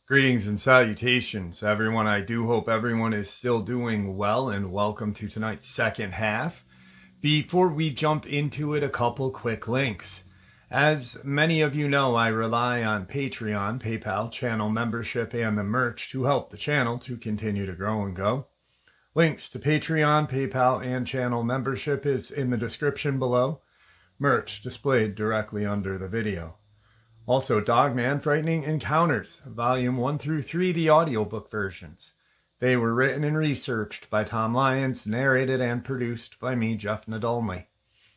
Greetings and salutations, everyone. I do hope everyone is still doing well, and welcome to tonight's second half. Before we jump into it, a couple quick links. As many of you know, I rely on Patreon, PayPal, channel membership, and the merch to help the channel to continue to grow and go. Links to Patreon, PayPal, and channel membership is in the description below. Merch displayed directly under the video. Also, Dogman Frightening Encounters, Volume 1 through 3, the audiobook versions. They were written and researched by Tom Lyons, narrated and produced by me, Jeff Nadolny.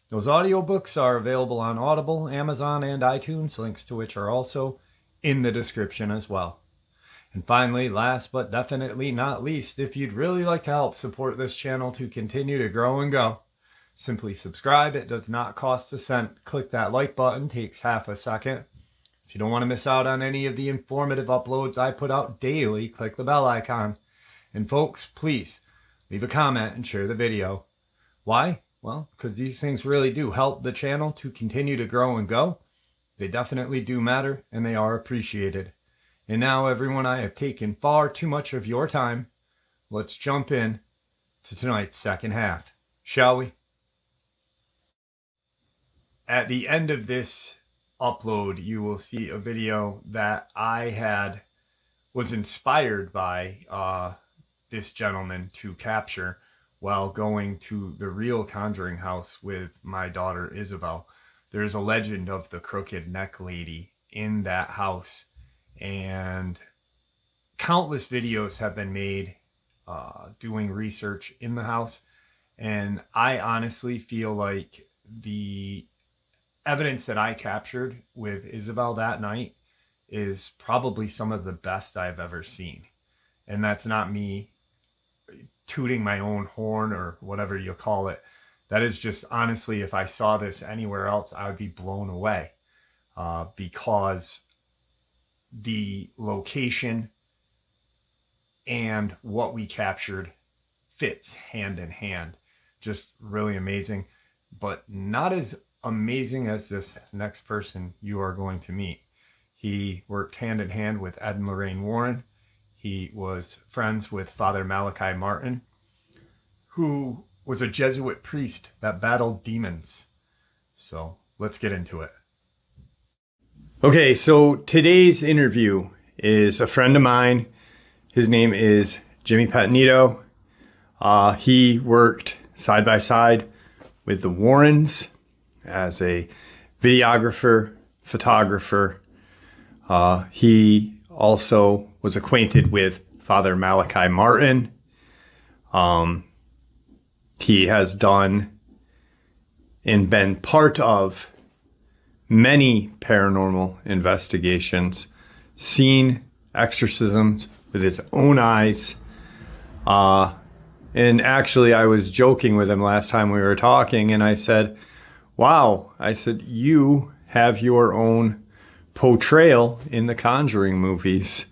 Those audiobooks are available on Audible, Amazon, and iTunes, links to which are also in the description as well. And finally, last but definitely not least, if you'd really like to help support this channel to continue to grow and go, simply subscribe. It does not cost a cent. Click that like button, takes half a second. If you don't want to miss out on any of the informative uploads I put out daily, click the bell icon. And folks, please leave a comment and share the video. Why? Well, because these things really do help the channel to continue to grow and go. They definitely do matter, and they are appreciated. And now, everyone, I have taken far too much of your time. Let's jump in to tonight's second half, shall we? At the end of this upload, you will see a video that I was inspired by this gentleman to capture while going to the real Conjuring house with my daughter Isabel. There's a legend of the crooked neck lady in that house, and countless videos have been made doing research in the house, and I honestly feel like the evidence that I captured with Isabel that night is probably some of the best I've ever seen. And that's not me tooting my own horn or whatever you call it. That is just, honestly, if I saw this anywhere else, I would be blown away, because the location and what we captured fits hand in hand. Just really amazing, but not as amazing as this next person you are going to meet. He worked hand in hand with Ed and Lorraine Warren. He was friends with Father Malichi Martin, who was a Jesuit priest that battled demons. So let's get into it. Okay, so today's interview is a friend of mine. His name is Jimmy Patito. He worked side by side with the Warrens as a videographer, photographer. He also was acquainted with Father Malichi Martin. He has done and been part of many paranormal investigations, seen exorcisms with his own eyes. And actually, I was joking with him last time we were talking, and I said, wow, I said, you have your own portrayal in the Conjuring movies.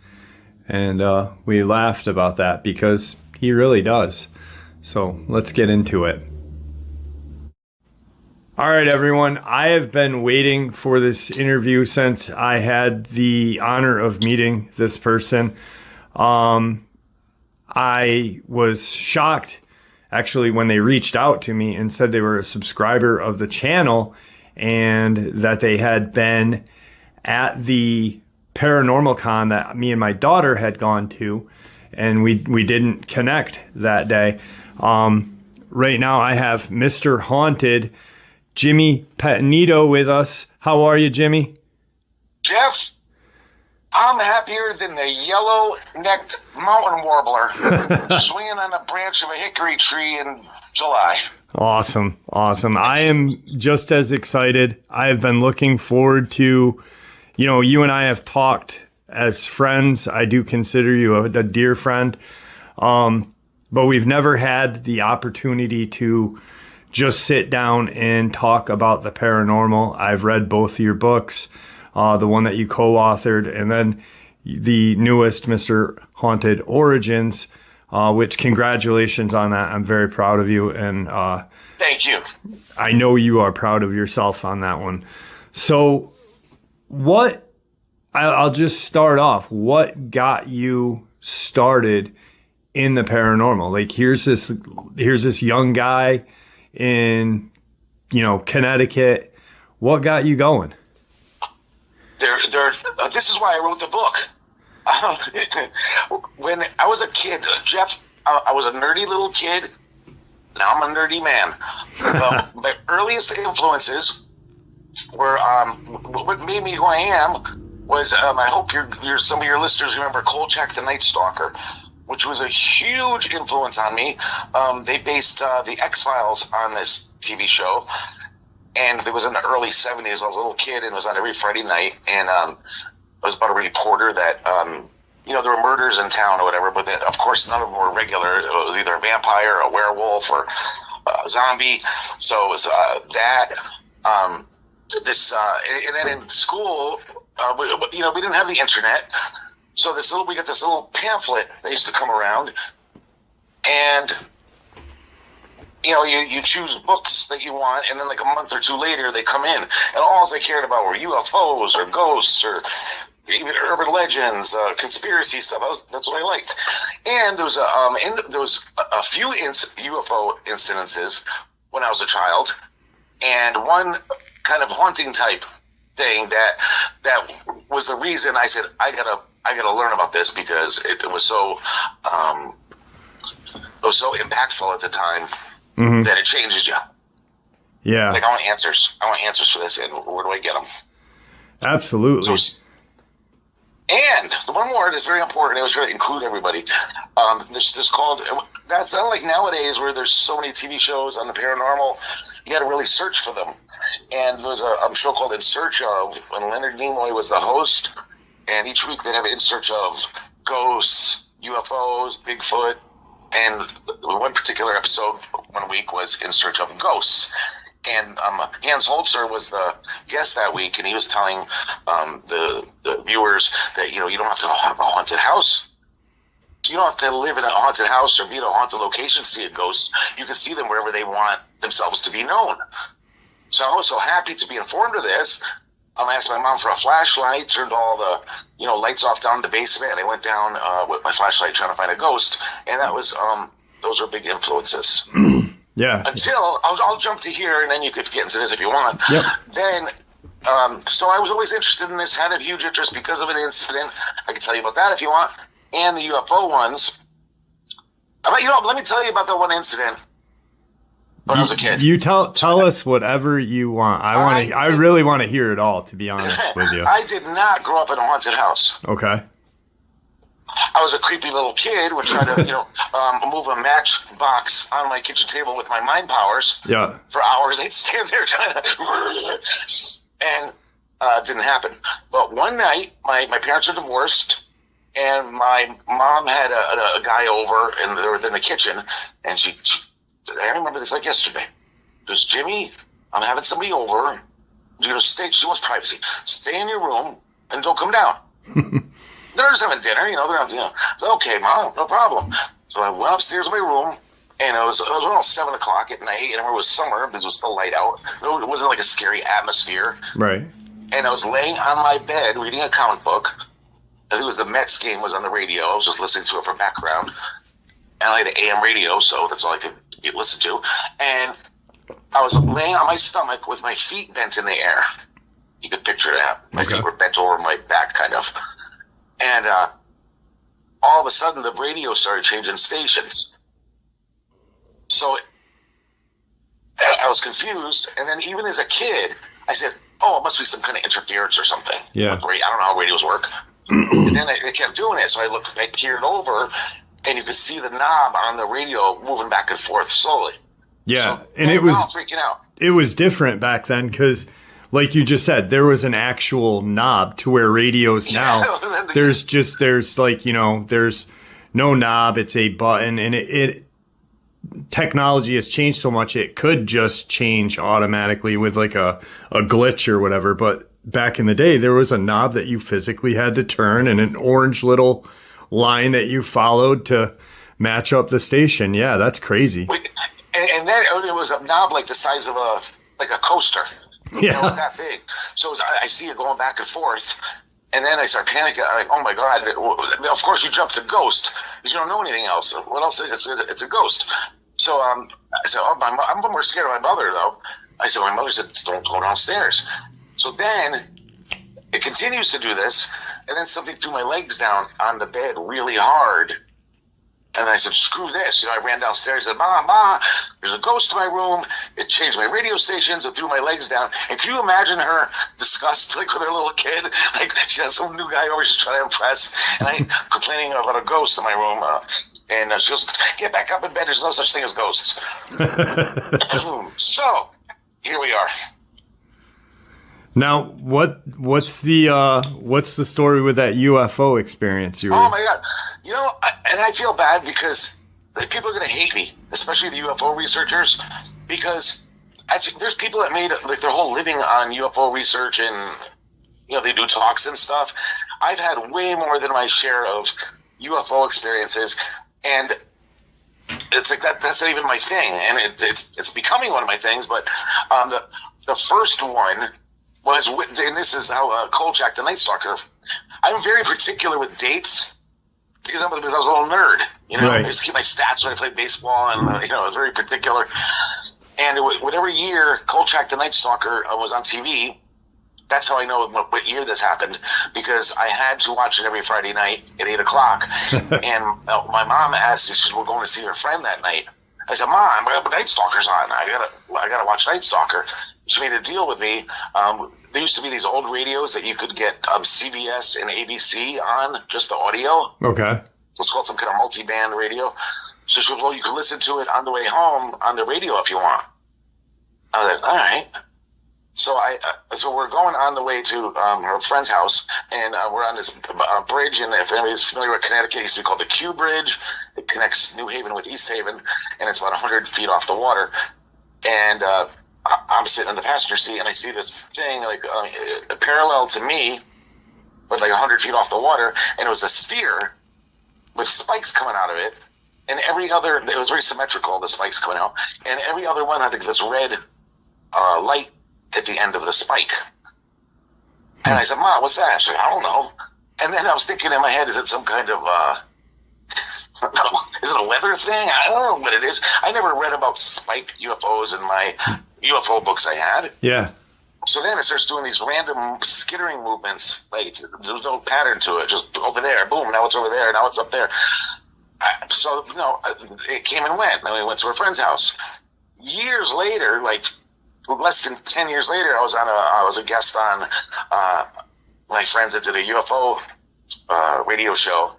And we laughed about that because he really does. So let's get into it. All right, everyone. I have been waiting for this interview since I had the honor of meeting this person. I was shocked, actually, when they reached out to me and said they were a subscriber of the channel and that they had been at the Paranormal Con that me and my daughter had gone to, and we didn't connect that day. Right now I have Mr. Haunted, Jimmy Patito, with us. How are you, Jimmy? Jeff, I'm happier than the yellow-necked mountain warbler swinging on a branch of a hickory tree in July. Awesome. I am just as excited. I have been looking forward to, you and I have talked as friends. I do consider you a dear friend. But we've never had the opportunity to just sit down and talk about the paranormal. I've read both of your books, the one that you co-authored, and then the newest, Mr. Haunted Origins. which congratulations on that. I'm very proud of you. And thank you. I know you are proud of yourself on that one. So I'll just start off. What got you started in the paranormal? Like, here's this young guy in, Connecticut. What got you going? This is why I wrote the book. When I was a kid, Jeff, I was a nerdy little kid. Now I'm a nerdy man. My earliest influences were what made me who I am was I hope some of your listeners remember Kolchak the Night Stalker, which was a huge influence on me. They based the X-Files on this TV show, and it was in the early 70s. I was a little kid, and it was on every Friday night, and it was about a reporter that there were murders in town or whatever, but of course none of them were regular. It was either a vampire, a werewolf, or a zombie. So it was that. And then in school, we didn't have the internet, so we got this little pamphlet that used to come around, and you choose books that you want, and then like a month or two later they come in, and all they cared about were UFOs or ghosts or even urban legends, conspiracy stuff. That's what I liked. And there was a few UFO incidences when I was a child, and one kind of haunting type thing that was the reason I said I gotta learn about this, because it was so impactful at the time that it changes you. Yeah. Like, I want answers for this, and where do I get them? Absolutely. And the one more that's very important, I was trying to include everybody. There's called, that's not like nowadays where there's so many TV shows on the paranormal, you got to really search for them. And there was a show called In Search Of, when Leonard Nimoy was the host, and each week they'd have In Search Of ghosts, UFOs, Bigfoot, and one particular episode one week was In Search Of Ghosts. And Hans Holzer was the guest that week, and he was telling the viewers that, you don't have to have a haunted house. You don't have to live in a haunted house or be at a haunted location to see a ghost. You can see them wherever they want themselves to be known. So I was so happy to be informed of this. I asked my mom for a flashlight, turned all the lights off down in the basement, and I went down with my flashlight trying to find a ghost. And that was those are big influences. Yeah. Until I'll jump to here, and then you could get into this if you want. Yep. Then, so I was always interested in this. Had a huge interest because of an incident. I can tell you about that if you want, and the UFO ones. Let me tell you about the one incident when I was a kid. You tell us whatever you want. I really want to hear it all, to be honest with you. I did not grow up in a haunted house. Okay. I was a creepy little kid, would try to, move a matchbox on my kitchen table with my mind powers. Yeah. For hours, I'd stand there trying to, and it didn't happen. But one night, my parents were divorced, and my mom had a guy over, and they were in the kitchen, and she I remember this like yesterday. Goes, Jimmy, I'm having somebody over. She wants privacy. Stay in your room and don't come down. They're just having dinner, I said, okay, Mom, no problem. So I went upstairs to my room, and it was around 7 o'clock at night, and it was summer because it was still light out. It wasn't like a scary atmosphere. Right. And I was laying on my bed reading a comic book. I think it was the Mets game was on the radio. I was just listening to it for background. And I had an AM radio, so that's all I could listen to. And I was laying on my stomach with my feet bent in the air. You could picture that. My feet were bent over my back, kind of. And all of a sudden, the radio started changing stations. So I was confused. And then even as a kid, I said, it must be some kind of interference or something. Yeah. I don't know how radios work. And then I kept doing it. So I peered over, and you could see the knob on the radio moving back and forth slowly. Yeah. So, and it was freaking out. It was different back then because, like you just said, there was an actual knob, to where radios now, there's no knob, it's a button, and it technology has changed so much, it could just change automatically with like a glitch or whatever. But back in the day, there was a knob that you physically had to turn, and an orange little line that you followed to match up the station. Yeah, that's crazy. And then it was a knob like the size of a coaster. Yeah. It was that big. So I see it going back and forth. And then I start panicking. I'm like, oh my God. Of course, you jump to ghost because you don't know anything else. What else? It's a ghost. So I said, I'm more scared of my mother, though. I said, my mother said, don't go downstairs. So then it continues to do this. And then something threw my legs down on the bed really hard. And I said, screw this. I ran downstairs and said, Ma, there's a ghost in my room. It changed my radio stations and threw my legs down. And can you imagine her disgust, like with her little kid? Like she has some new guy over, she's trying to impress. And I complaining about a ghost in my room. And she goes, get back up in bed. There's no such thing as ghosts. So here we are. Now, what's the story with that UFO experience? Oh my God! And I feel bad because people are going to hate me, especially the UFO researchers, because I think there's people that made like their whole living on UFO research, and they do talks and stuff. I've had way more than my share of UFO experiences, and it's like that's not even my thing, and it's becoming one of my things. But the first one was, and this is how Kolchak the Night Stalker. I'm very particular with dates because I was a little nerd. Right. I used to keep my stats when I played baseball, and I was very particular. And whatever year Kolchak the Night Stalker was on TV, that's how I know what year this happened, because I had to watch it every Friday night at 8:00. And my mom asked if she was going to see her friend that night. I said, Mom, Night Stalker's on. I gotta watch Night Stalker. She made a deal with me. There used to be these old radios that you could get CBS and ABC on, just the audio. Okay. It's called some kind of multi-band radio. So she goes, well, you can listen to it on the way home on the radio if you want. I was like, all right. So we're going on the way to her friend's house, and we're on this bridge, and if anybody's familiar with Connecticut, it used to be called the Q Bridge. It connects New Haven with East Haven, and it's about 100 feet off the water. And I'm sitting in the passenger seat, and I see this thing like parallel to me, but like 100 feet off the water, and it was a sphere with spikes coming out of it, and it was very symmetrical, the spikes coming out, and every other one had like this red light at the end of the spike. And I said, Mom, what's that? She's like, I don't know. And then I was thinking in my head, is it some kind of is it a weather thing? I don't know what it is. I never read about spiked UFOs in my UFO books I had. Yeah. So then it starts doing these random skittering movements. Like there's no pattern to it. Just over there, boom, now it's over there, now it's up there. So it came and went. Then we went to her friend's house. Years later, like less than 10 years later, I was a guest on my friends that did a UFO radio show,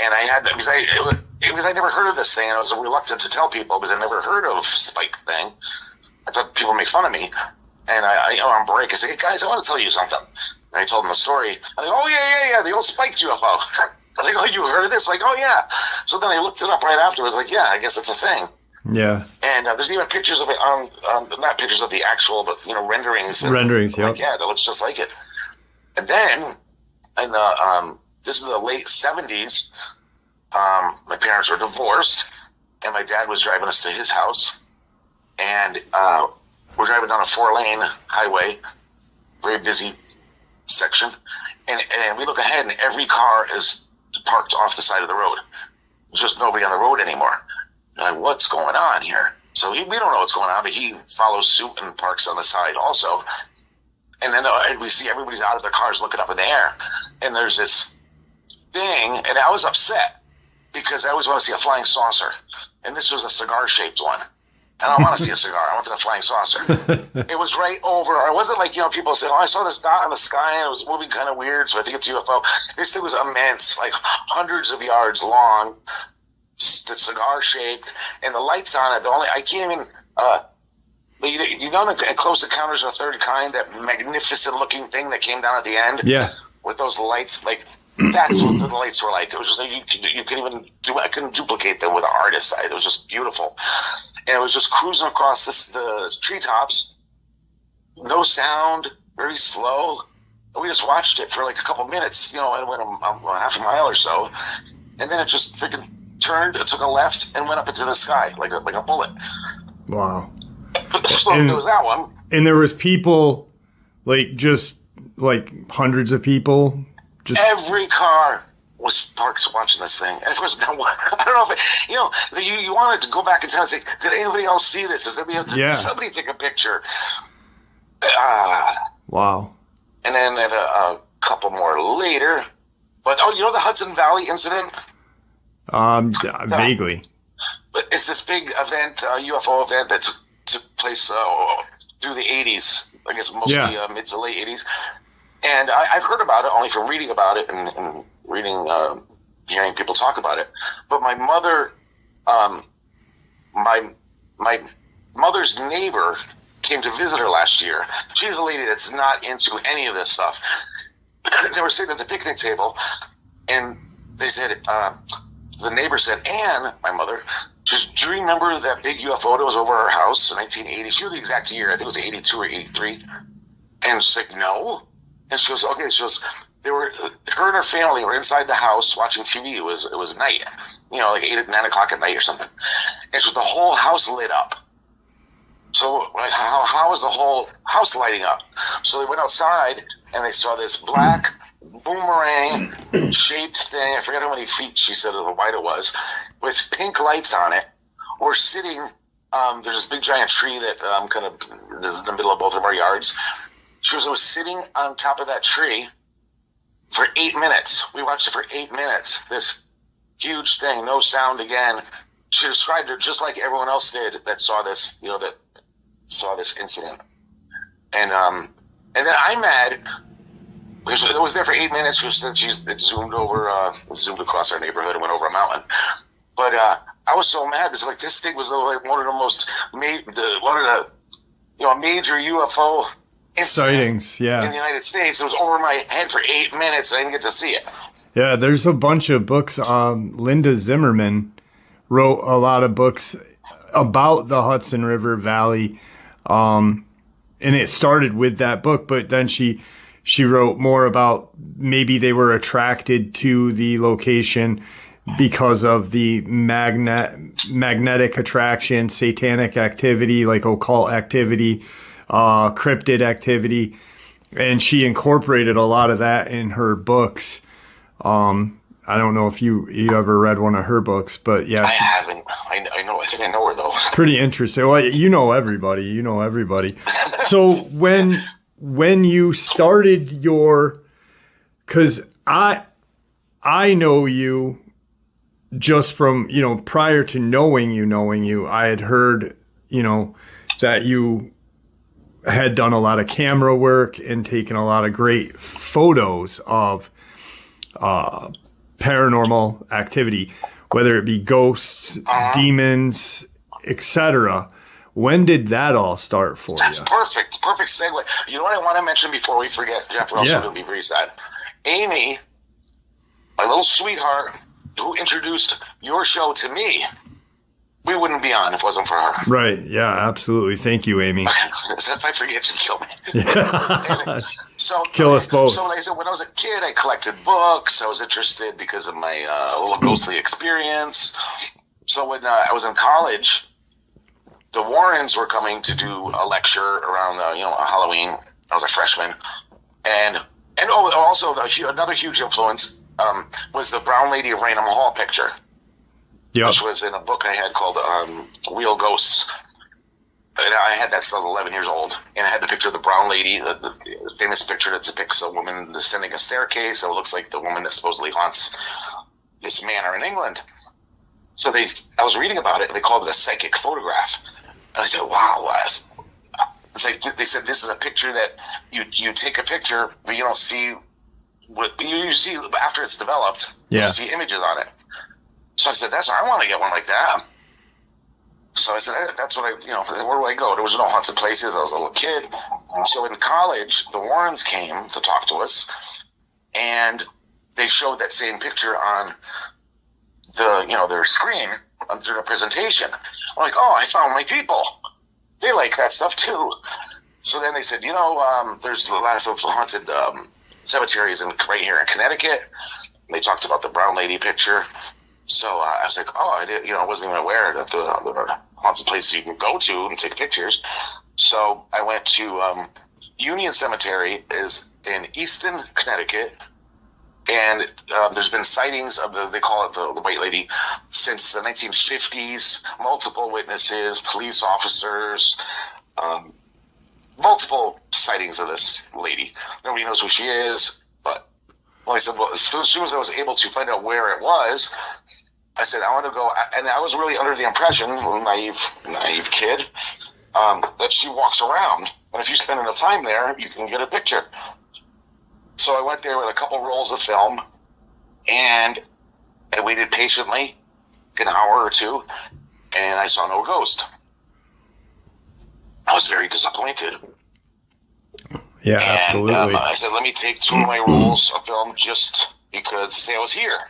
and I had because I never heard of this thing, and I was reluctant to tell people because I never heard of spike thing. I thought people make fun of me, and I on break I said, hey guys, I want to tell you something. And I told them the story. I'm like, oh yeah, the old spiked UFO. I'm like, oh, you heard of this? Like, oh yeah. So then I looked it up right afterwards. Like, yeah, I guess it's a thing. Yeah. And there's even pictures of it on not pictures of the actual, but renderings. Renderings, yeah. Like, yeah, that looks just like it. And then, this is the late 70s. My parents were divorced, and my dad was driving us to his house, and we're driving down a 4-lane highway, very busy section, and we look ahead, and every car is parked off the side of the road. There's just nobody on the road anymore. Like, what's going on here? So we don't know what's going on, but he follows suit and parks on the side also. And then we see everybody's out of their cars looking up in the air. And there's this thing, and I was upset because I always want to see a flying saucer. And this was a cigar-shaped one. And I don't want to see a cigar. I wanted a flying saucer. It was right over. It wasn't like, people say, oh, I saw this dot in the sky, and it was moving kind of weird, so I think it's a UFO. This thing was immense, like hundreds of yards long, the cigar shaped, and the lights on it. I can't even. In Close Encounters of the Third Kind, that magnificent looking thing that came down at the end. Yeah. With those lights, like that's what the lights were like. It was just like you couldn't even do. I couldn't duplicate them with an artist's eye. It was just beautiful, and it was just cruising across the treetops. No sound, very slow. And we just watched it for like a couple minutes, and went a half a mile or so, and then it just freaking turned, took a left, and went up into the sky like a bullet. Wow. So there was that one. And there was people, like, just, like, hundreds of people. Just every car was parked watching this thing. And of course, I don't know if you wanted to go back in time and say, did anybody else see this? Is somebody take a picture? Wow. And then a couple more later. But, the Hudson Valley incident? Vaguely. But it's this big event, UFO event that took place through the 80s. I guess mostly mid to late 80s. And I've heard about it only from reading about it and reading, hearing people talk about it. But my mother, my mother's neighbor came to visit her last year. She's a lady that's not into any of this stuff. They were sitting at the picnic table, and they said, the neighbor said, Anne, my mother, says, do you remember that big UFO that was over our house in 1980? She knew the exact year. I think it was 82 or 83. And she's like, no. And she goes, okay. She goes, her and her family were inside the house watching TV. It was night, like 8 or 9 o'clock at night or something. And so the whole house lit up. So like, how is the whole house lighting up? So they went outside and they saw this black boomerang shaped thing. I forget how many feet she said or how wide it was, with pink lights on it. We're sitting. There's this big giant tree that this is in the middle of both of our yards. She was sitting on top of that tree for 8 minutes. We watched it for 8 minutes. This huge thing, no sound again. She described it just like everyone else did that saw this, that saw this incident. And then I'm mad because it was there for 8 minutes. It zoomed across our neighborhood and went over a mountain. But I was so mad because this thing was like one of the most major UFO sightings, in the United States. It was over my head for 8 minutes. I didn't get to see it. Yeah, there's a bunch of books. Linda Zimmerman wrote a lot of books about the Hudson River Valley, and it started with that book. But then she wrote more about maybe they were attracted to the location because of the magnetic attraction, satanic activity, like occult activity, cryptid activity, and she incorporated a lot of that in her books. I don't know if you ever read one of her books, but yeah, I haven't. I know. I think I know her though. Pretty interesting. Well, you know everybody. So when you started because I know you just from prior to knowing you, I had heard that you had done a lot of camera work and taken a lot of great photos of paranormal activity, whether it be ghosts, demons, etc. When did that all start for you? That's perfect. Perfect segue. You know what I want to mention before we forget, Jeff, or else it'll be very sad. Amy, my little sweetheart, who introduced your show to me, we wouldn't be on if it wasn't for her. Right. Yeah, absolutely. Thank you, Amy. If I forget, you kill me. Yeah. So, kill us both. So like I said, when I was a kid, I collected books. I was interested because of my little ghostly experience. So when I was in college, the Warrens were coming to do a lecture around Halloween. I was a freshman. And also another huge influence was the Brown Lady of Raynham Hall picture. Yep. Which was in a book I had called Real Ghosts. And I had that since I was 11 years old. And I had the picture of the brown lady, the famous picture that depicts a woman descending a staircase. So it looks like the woman that supposedly haunts this manor in England. So I was reading about it, and they called it a psychic photograph. And I said, wow. It's like they said this is a picture that you take a picture, but you don't see what you see after it's developed. Yeah. You see images on it. So I said, I want to get one like that. So I said, that's what where do I go? There was no haunted places. I was a little kid. So in college, the Warrens came to talk to us, and they showed that same picture on their screen during a presentation. I'm like, I found my people. They like that stuff too. So then they said, there's lots of haunted cemeteries right here in Connecticut. And they talked about the Brown Lady picture. So I was like, oh, I didn't, I wasn't even aware that there are lots of places you can go to and take pictures. So I went to Union Cemetery is in Easton, Connecticut. And there's been sightings of they call it the White Lady, since the 1950s. Multiple witnesses, police officers, multiple sightings of this lady. Nobody knows who she is, but I said, well, as soon as I was able to find out where it was, I said, I want to go. And I was really under the impression, naive kid, that she walks around. And if you spend enough time there, you can get a picture. So I went there with a couple rolls of film, and I waited patiently, an hour or two, and I saw no ghost. I was very disappointed. Yeah, absolutely. And I said, let me take 2 of my rolls of film just because to say I was here.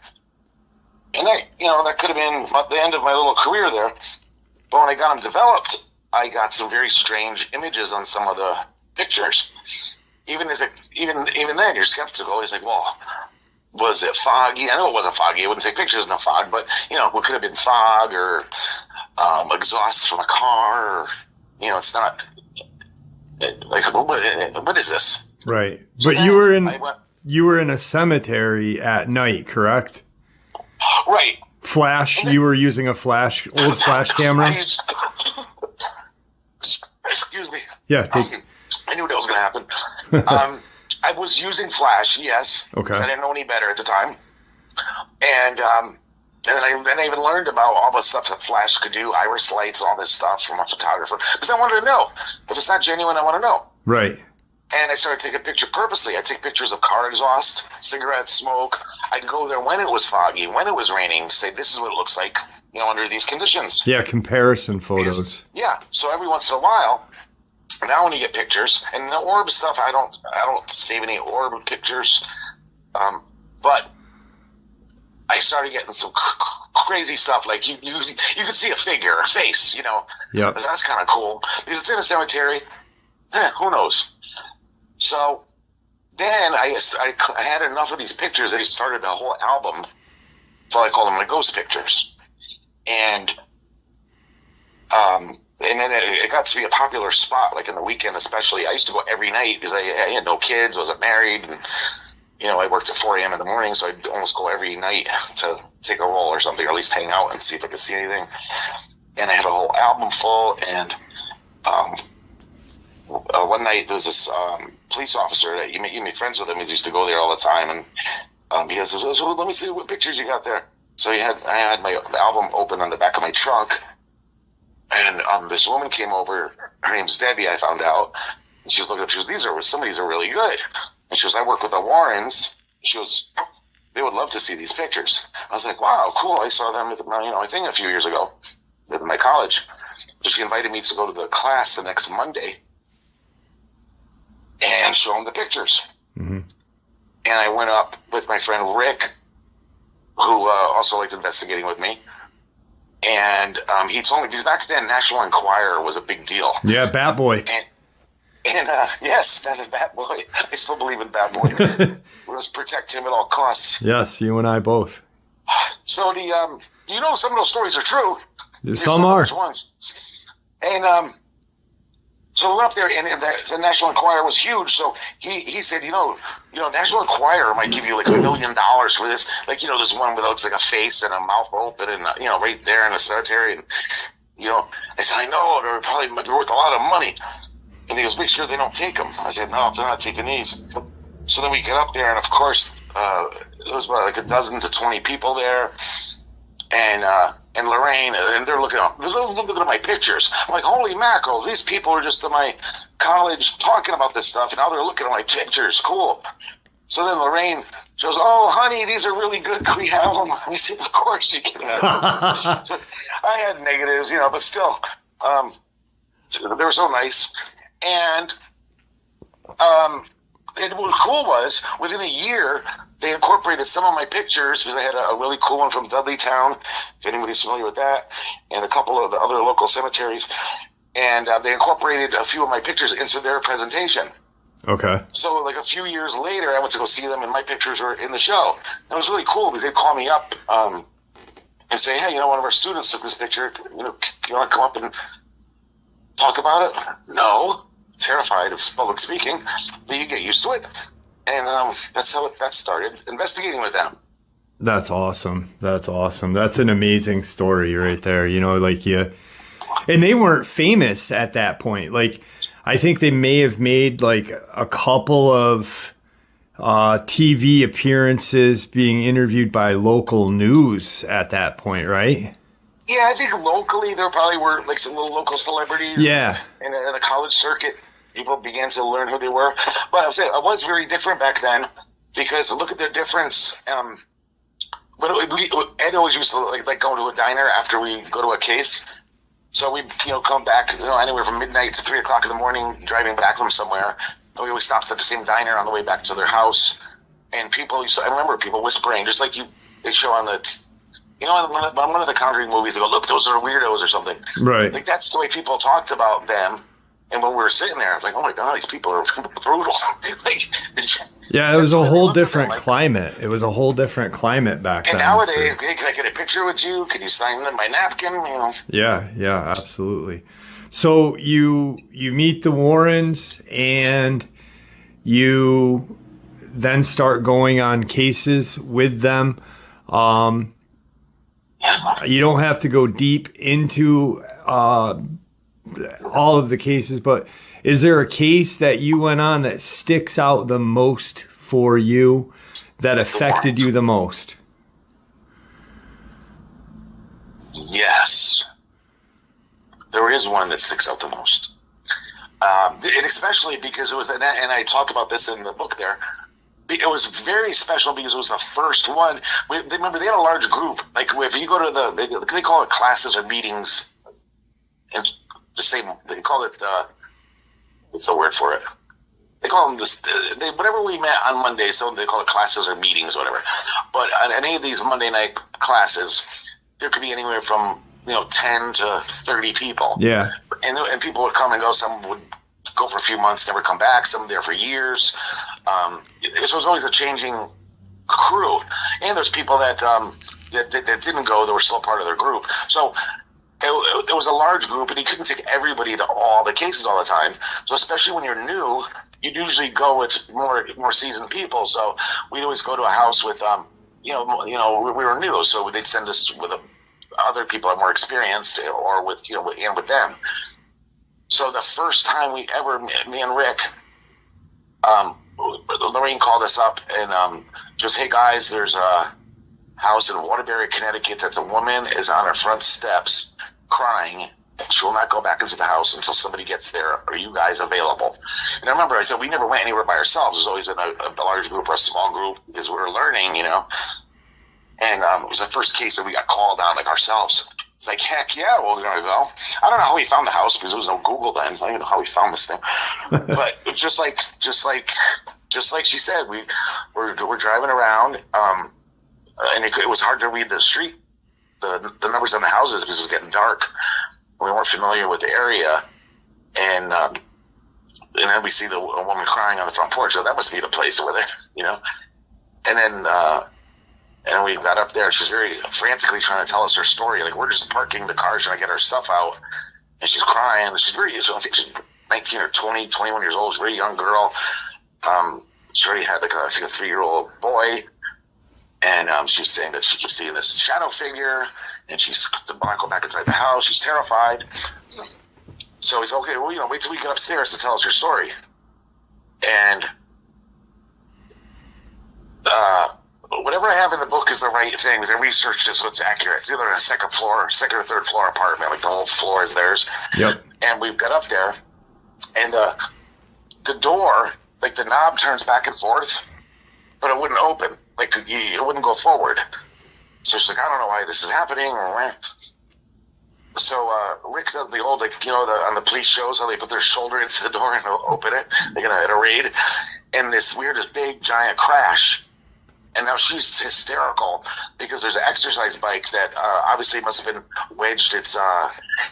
And that could have been the end of my little career there. But when I got them developed, I got some very strange images on some of the pictures. Even then, you're skeptical. He's like, well, was it foggy? I know it wasn't foggy. I wouldn't take pictures in the fog, but, what could have been fog or exhaust from a car? Or, it's not like, what is this? Right. So but you were in a cemetery at night, correct? Right. Flash. You were using a old flash camera? Excuse me. Yeah. I knew that was going to happen. I was using flash, yes. Okay. 'Cause I didn't know any better at the time. And then I even learned about all the stuff that flash could do, iris lights, all this stuff from a photographer. Because I wanted to know. If it's not genuine, I want to know. Right. And I started taking a picture purposely. I take pictures of car exhaust, cigarette smoke. I'd go there when it was foggy, when it was raining, say, this is what it looks like, under these conditions. Yeah, comparison photos. Yeah. So every once in a while, now when you get pictures, and the orb stuff, I don't save any orb pictures, but I started getting some crazy stuff, like you could see a figure, a face, Yeah. That's kind of cool, because it's in a cemetery, who knows? So then I had enough of these pictures that I started a whole album, so I call them my ghost pictures, and then it got to be a popular spot, like in the weekend especially. I used to go every night because I had no kids, wasn't married, and I worked at 4 a.m. in the morning, so I'd almost go every night to take a roll or something, or at least hang out and see if I could see anything. And I had a whole album full, and one night there was this police officer that you made friends with him. He used to go there all the time, and he says, so let me see what pictures you got there. So I had my album open on the back of my trunk. And this woman came over. Her name's Debbie, I found out. And she was looking up. She goes, some of these are really good. And she goes, I work with the Warrens. She goes, they would love to see these pictures. I was like, wow, cool. I saw them, I think a few years ago at my college. So she invited me to go to the class the next Monday and show them the pictures. Mm-hmm. And I went up with my friend Rick, who also liked investigating with me. And he told me, because back then National Enquirer was a big deal. Yeah, Bat Boy. And yes, Bat Boy. I still believe in Bat Boy. We must protect him at all costs. Yes, you and I both. So some of those stories are true. Some are. Ones. And so we went up there, and the National Enquirer was huge. So he said, National Enquirer might give you like $1 million for this. Like, there's one that looks like a face and a mouth open, and right there in the cemetery. And I said, I know, they're probably might be worth a lot of money. And he goes, make sure they don't take them. I said, no, they're not taking these. So then we get up there, and of course, there was about like 12 to 20 people there, and Lorraine, and they're looking at my pictures. I'm like, holy mackerel, these people are just in my college talking about this stuff, and now they're looking at my pictures. Cool. So then Lorraine, she goes, oh, honey, these are really good. Can we have them? I said, of course you can have them. So I had negatives, but still, they were so nice. And what was cool was, within a year, they incorporated some of my pictures, because they had a really cool one from Dudleytown, if anybody's familiar with that, and a couple of the other local cemeteries. And they incorporated a few of my pictures into their presentation. Okay. So, like, a few years later, I went to go see them, and my pictures were in the show. And it was really cool, because they'd call me up and say, hey, one of our students took this picture. You want to come up and talk about it? No, terrified of public speaking, but you get used to it. And that's how that started, investigating with them. That's awesome. That's awesome. That's an amazing story right there. And they weren't famous at that point. Like, I think they may have made like a couple of TV appearances being interviewed by local news at that point, right? Yeah, I think locally there probably were like some little local celebrities. Yeah. In the college circuit, people began to learn who they were. But I was saying, it was very different back then because look at the difference. But Ed always used to like go to a diner after we go to a case. So we come back anywhere from midnight to 3 o'clock in the morning, driving back from somewhere. And we always stopped at the same diner on the way back to their house. And I remember people whispering, just like they show on the. In one of the Conjuring movies, they go, look, those are weirdos or something. Right. Like, that's the way people talked about them. And when we were sitting there, I was like, oh, my God, these people are brutal. Yeah, it was a whole different climate. It was a whole different climate back then. And nowadays, hey, can I get a picture with you? Can you sign in my napkin? Yeah, absolutely. So you meet the Warrens, and you then start going on cases with them. You don't have to go deep into all of the cases, but is there a case that you went on that sticks out the most for you, that affected you the most? Yes. There is one that sticks out the most. And especially because it was, and I talk about this in the book there, it was very special because it was the first one. Remember, they had a large group. Like, if you go to they call it classes or meetings. And the same, they call it, what's the word for it? They call them this, whatever we met on Monday, so they call it classes or meetings, whatever. But on any of these Monday night classes, there could be anywhere from, 10 to 30 people. Yeah. And people would come and go. Some would go for a few months, never come back. Some there for years. So it was always a changing crew. And there's people that didn't go, that were still part of their group. So it was a large group, and you couldn't take everybody to all the cases all the time. So especially when you're new, you'd usually go with more seasoned people. So we'd always go to a house with, we were new, so they'd send us with other people that were more experienced, or with with them. So the first time me and Rick, Lorraine called us up and just, hey guys, there's a house in Waterbury, Connecticut, that the woman is on her front steps crying, and she will not go back into the house until somebody gets there. Are you guys available? And I remember I said, we never went anywhere by ourselves. It was always in a large group or a small group, because we were learning, And it was the first case that we got called on, like, ourselves. It's like, heck yeah, well, we're going to go. I don't know how we found the house, because there was no Google then. I don't even know how we found this thing. But just like she said, we're driving around, and it was hard to read the street, the numbers on the houses, because it was getting dark. We weren't familiar with the area. And then we see a woman crying on the front porch. So that must be the place over there, And then and we got up there. She's very frantically trying to tell us her story. Like, we're just parking the car, trying to get our stuff out. And she's crying. She's I think she's 19 or 20, 21 years old. She's a very young girl. She already had, I think, a 3-year-old boy. And she was saying that she keeps seeing this shadow figure. And she's not go back inside the house. She's terrified. So he's okay. Well, wait till we get upstairs to tell us your story. And whatever I have in the book is the right things. I researched it so it's accurate. It's either a second or third floor apartment. Like, the whole floor is theirs. Yep. And we've got up there, and the door, like, the knob turns back and forth, but it wouldn't open. Like, it wouldn't go forward. So she's like, I don't know why this is happening. So Rick does the old, on the police shows, how they put their shoulder into the door and they'll open it. They're going to hit a raid. And this big, giant crash. And now she's hysterical because there's an exercise bike that obviously must have been wedged its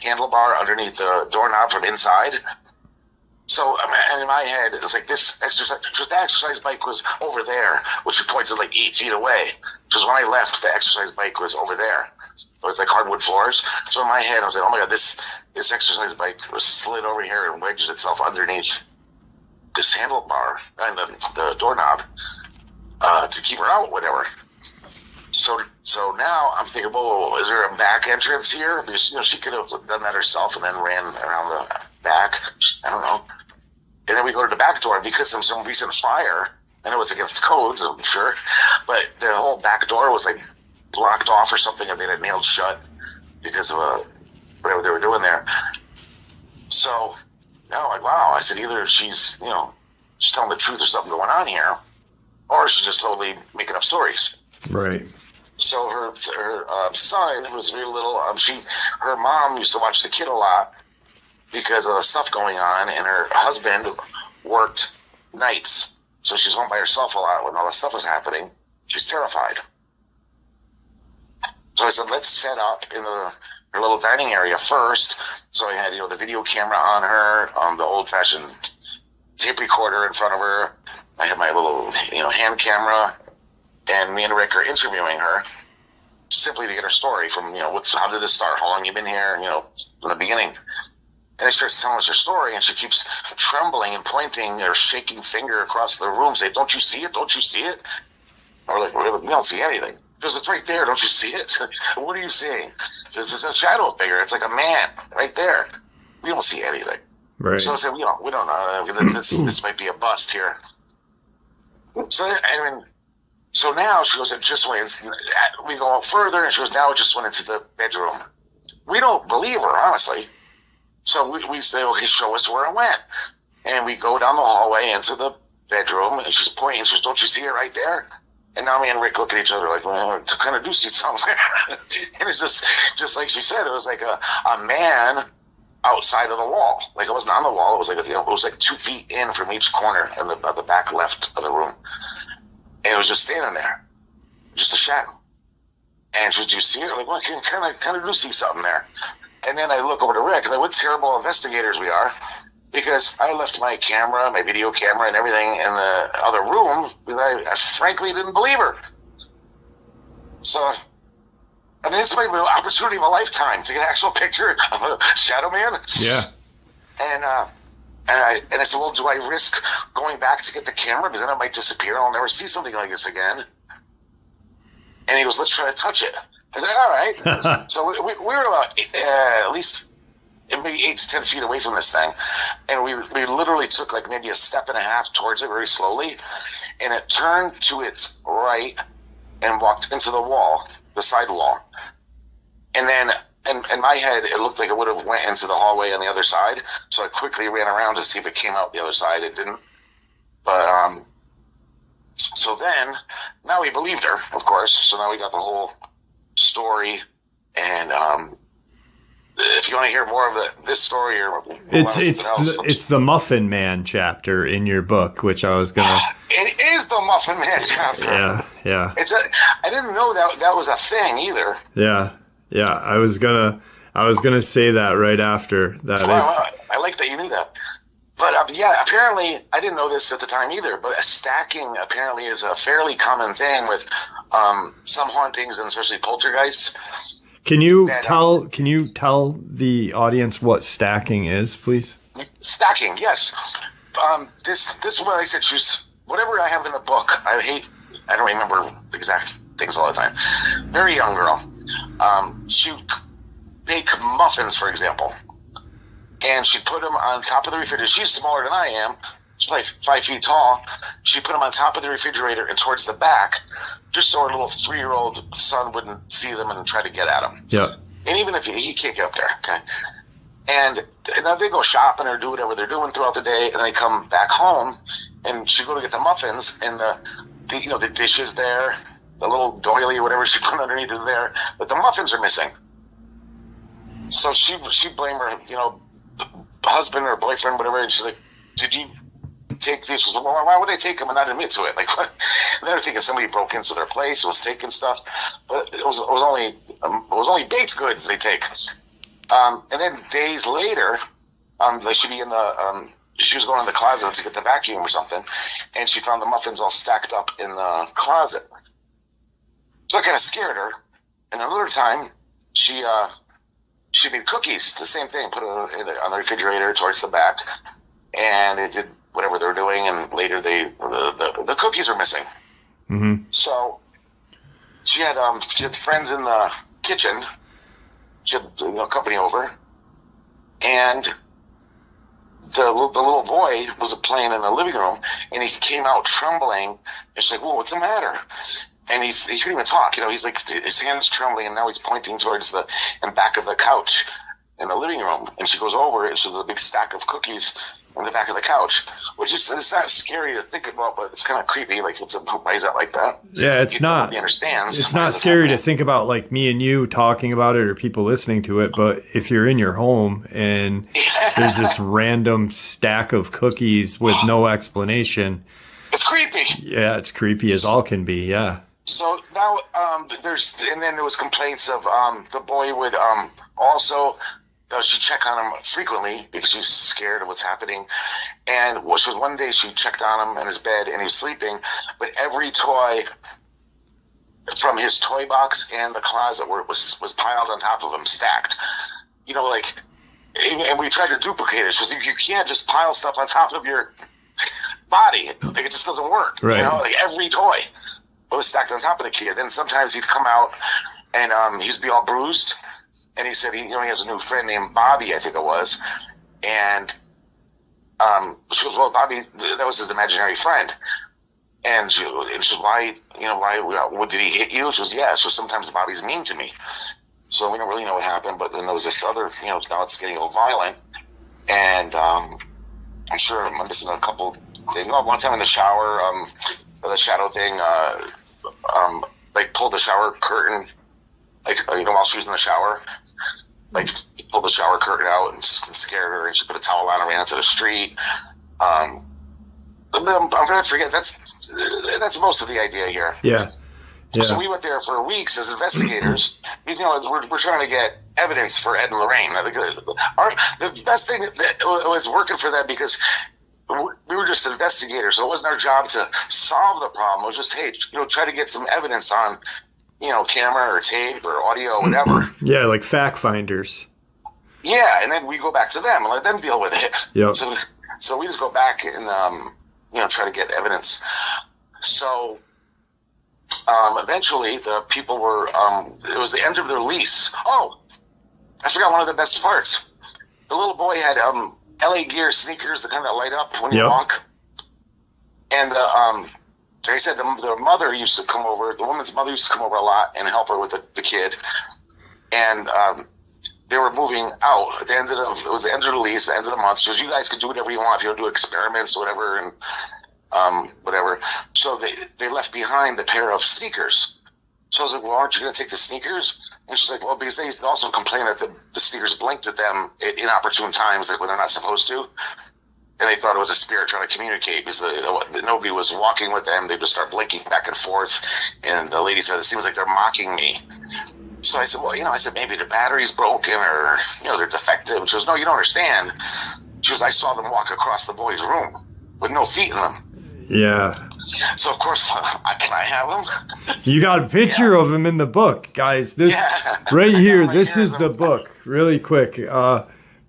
handlebar underneath the doorknob from inside. So, and in my head, it's like the exercise bike was over there, which she points at like 8 feet away. Because when I left, the exercise bike was over there. It was like hardwood floors. So in my head, I was like, oh my God, this exercise bike was slid over here and wedged itself underneath this handlebar and the doorknob to keep her out, whatever. So now I'm thinking, well, is there a back entrance here? Because, she could have done that herself and then ran around the back. I don't know. And then we go to the back door, and because of some recent fire, I know it's against codes, I'm sure, but the whole back door was like blocked off or something, and they had it nailed shut because of whatever they were doing there. So now I'm like, wow, I said either she's telling the truth or something going on here, or she's just totally making up stories. Right. So her son, who was very little, her mom used to watch the kid a lot because of the stuff going on, and her husband worked nights. So she's home by herself a lot when all this stuff was happening. She's terrified. So I said, let's set up in her little dining area first. So I had, the video camera on her, the old-fashioned tape recorder in front of her. I had my little, hand camera, and me and Rick are interviewing her simply to get her story from, how did this start? How long you been here? From the beginning. And she starts telling us her story, and she keeps trembling and pointing her shaking finger across the room, saying, don't you see it? Don't you see it? And we're like, we don't see anything. She goes, it's right there. Don't you see it? What are you seeing? She goes, it's a shadow figure. It's like a man right there. We don't see anything. Right. So I said, we don't know. This might be a bust here. So now she goes, it just went. We go out further, and she goes, now it just went into the bedroom. We don't believe her, honestly. So we say, okay, show us where it went. And we go down the hallway into the bedroom, and she's pointing. She goes, don't you see it right there? And now me and Rick look at each other like, well, I kind of do see something. And it's just like she said, it was like a man outside of the wall. Like it wasn't on the wall. It was like it was like 2 feet in from each corner in the back left of the room. And it was just standing there, just a shadow. And she goes, do you see it? I'm like, well, I kind of do see something there. And then I look over to Rick, and what terrible investigators we are, because I left my camera, my video camera, and everything in the other room, because I frankly didn't believe her. So, this might be an opportunity of a lifetime to get an actual picture of a shadow man. Yeah. And I said, well, do I risk going back to get the camera? Because then it might disappear, and I'll never see something like this again. And he goes, let's try to touch it. I said, all right. So we were about at least maybe 8 to 10 feet away from this thing. And we literally took like maybe a step and a half towards it very slowly. And it turned to its right and walked into the wall, the side wall. And then in my head, it looked like it would have went into the hallway on the other side. So I quickly ran around to see if it came out the other side. It didn't. But so then, now we believed her, of course. So now we got the whole story, and if you want to hear more of this story or it's the Muffin Man chapter in your book, which I was gonna. It is the Muffin Man chapter. Yeah. I didn't know that was a thing either. Yeah. I was gonna say that right after that. I like that you knew that. But apparently, I didn't know this at the time either, but stacking apparently is a fairly common thing with some hauntings, and especially poltergeists. Can you tell the audience what stacking is, please? Stacking, yes. This is what I said. Choose whatever I have in the book. I don't remember the exact things all the time. Very young girl. She would bake muffins, for example. And she put them on top of the refrigerator. She's smaller than I am. She's probably 5 feet tall. She put them on top of the refrigerator and towards the back, just so her little 3-year-old son wouldn't see them and try to get at them. Yeah. And even if he can't get up there, okay. And then they go shopping or do whatever they're doing throughout the day, and they come back home, and she go to get the muffins, and the dish is there, the little doily or whatever she put underneath is there, but the muffins are missing. So she blamed her, husband or boyfriend, whatever, and she's like, did you take these? Well, why would I take them and not admit to it? Like, what? And then I think somebody broke into their place, was taking stuff, but it was only baked goods they take. And then days later, they should be in she was going in the closet to get the vacuum or something, and she found the muffins all stacked up in the closet. So that kind of scared her. And another time, she made cookies. It's the same thing. Put it on the refrigerator towards the back, and it did whatever they were doing. And later, the cookies were missing. Mm-hmm. So she had friends in the kitchen. She had company over, and the little boy was playing in the living room, and he came out trembling. And she's like, "Whoa, what's the matter?" And he couldn't even talk. He's like, his hand's trembling, and now he's pointing towards the back of the couch in the living room. And she goes over, and there's a big stack of cookies in the back of the couch, which is, it's not scary to think about, but it's kind of creepy. Like, why is that like that? Yeah, it's not. Nobody understands. It's not scary to think about, like me and you talking about it or people listening to it. But if you're in your home and there's this random stack of cookies with no explanation, it's creepy. Yeah, it's creepy as all can be. Yeah. So now and then there was complaints of the boy would also. She'd check on him frequently because she's scared of what's happening. And one day she checked on him in his bed and he was sleeping, but every toy from his toy box and the closet was piled on top of him, stacked. And we tried to duplicate it. She was like, you can't just pile stuff on top of your body. Like, it just doesn't work. Right. Like every toy was stacked on top of the kid. Then sometimes he'd come out and he'd be all bruised. And he said he has a new friend named Bobby, I think it was. And she goes, well, Bobby, that was his imaginary friend. And she goes, why, did he hit you? She goes, yeah. So sometimes Bobby's mean to me. So we don't really know what happened. But then there was this other, now it's getting a little violent. And I'm sure I'm missing a couple things. One time in the shower, the shadow thing, pulled the shower curtain. While she was in the shower, pulled the shower curtain out and scared her, and she put a towel on and ran into the street. I'm going to forget, that's most of the idea here. Yeah. So we went there for weeks as investigators. Because, we're trying to get evidence for Ed and Lorraine. I think the best thing that was working for them, because we were just investigators, so it wasn't our job to solve the problem. It was just, hey, try to get some evidence on camera or tape or audio, whatever. Yeah, like fact finders. Yeah, and then we go back to them and let them deal with it. Yep. So we just go back and try to get evidence. So eventually the people were it was the end of their lease. Oh, I forgot one of the best parts. The little boy had LA Gear sneakers, the kind that light up when you walk. And like I said, the mother used to come over. The woman's mother used to come over a lot and help her with the kid. And they were moving out. At the end of it was the end of the lease, the end of the month. She goes, you guys could do whatever you want if you want to do experiments, whatever, and whatever. So they left behind the pair of sneakers. So I was like, well, aren't you going to take the sneakers? And she's like, well, because they also complain that the sneakers blinked at them at inopportune times, like when they're not supposed to. And they thought it was a spirit trying to communicate because nobody was walking with them. They just start blinking back and forth. And the lady said, it seems like they're mocking me. So I said, well, maybe the battery's broken or, they're defective. She goes, no, you don't understand. She goes, I saw them walk across the boy's room with no feet in them. Yeah. So, of course, can I have them? You got a picture of him in the book, guys. This right here, this is the book. Really quick.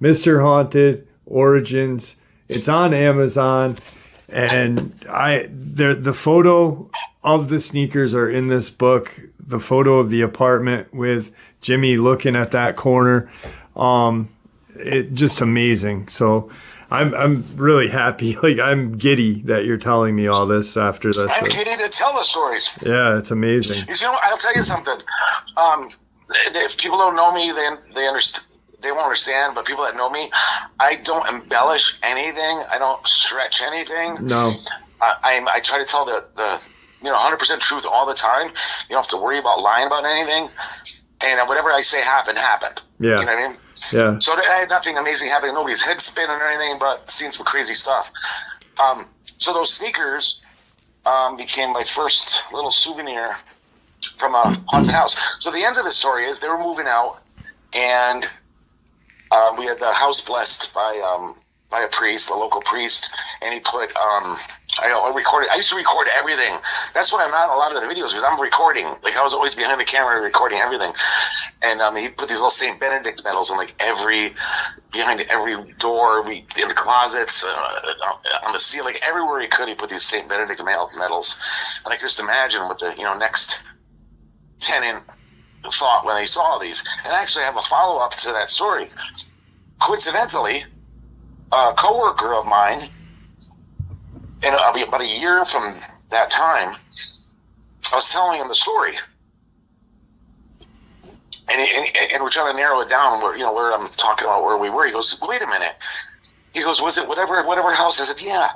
Mr. Haunted, Origins. It's on Amazon, and the photo of the sneakers are in this book. The photo of the apartment with Jimmy looking at that corner, it just amazing. So I'm really happy. Like, I'm giddy that you're telling me all this after this. I'm giddy to tell the stories. Yeah, it's amazing. I'll tell you something. If people don't know me, they understand. They won't understand, but people that know me, I don't embellish anything. I don't stretch anything. No. I try to tell the 100% truth all the time. You don't have to worry about lying about anything. And whatever I say happened. Yeah. You know what I mean? Yeah. So I had nothing amazing happening. Nobody's head spinning or anything, but seeing some crazy stuff. So those sneakers became my first little souvenir from a haunted house. So the end of the story is they were moving out, and we had the house blessed by by a priest, a local priest, and he put I used to record everything. That's why I'm not in a lot of the videos, because I'm recording. Like, I was always behind the camera recording everything. And he put these little St. Benedict medals on like behind every door, in the closets, on the ceiling, everywhere he could. He put these St. Benedict medals, and I could just imagine what the next tenant thought when they saw these. And I actually have a follow up to that story. Coincidentally, a coworker of mine, and about a year from that time, I was telling him the story, and we're trying to narrow it down where I'm talking about where we were. He goes, "Wait a minute." He goes, "Was it whatever house?" I said, "Yeah."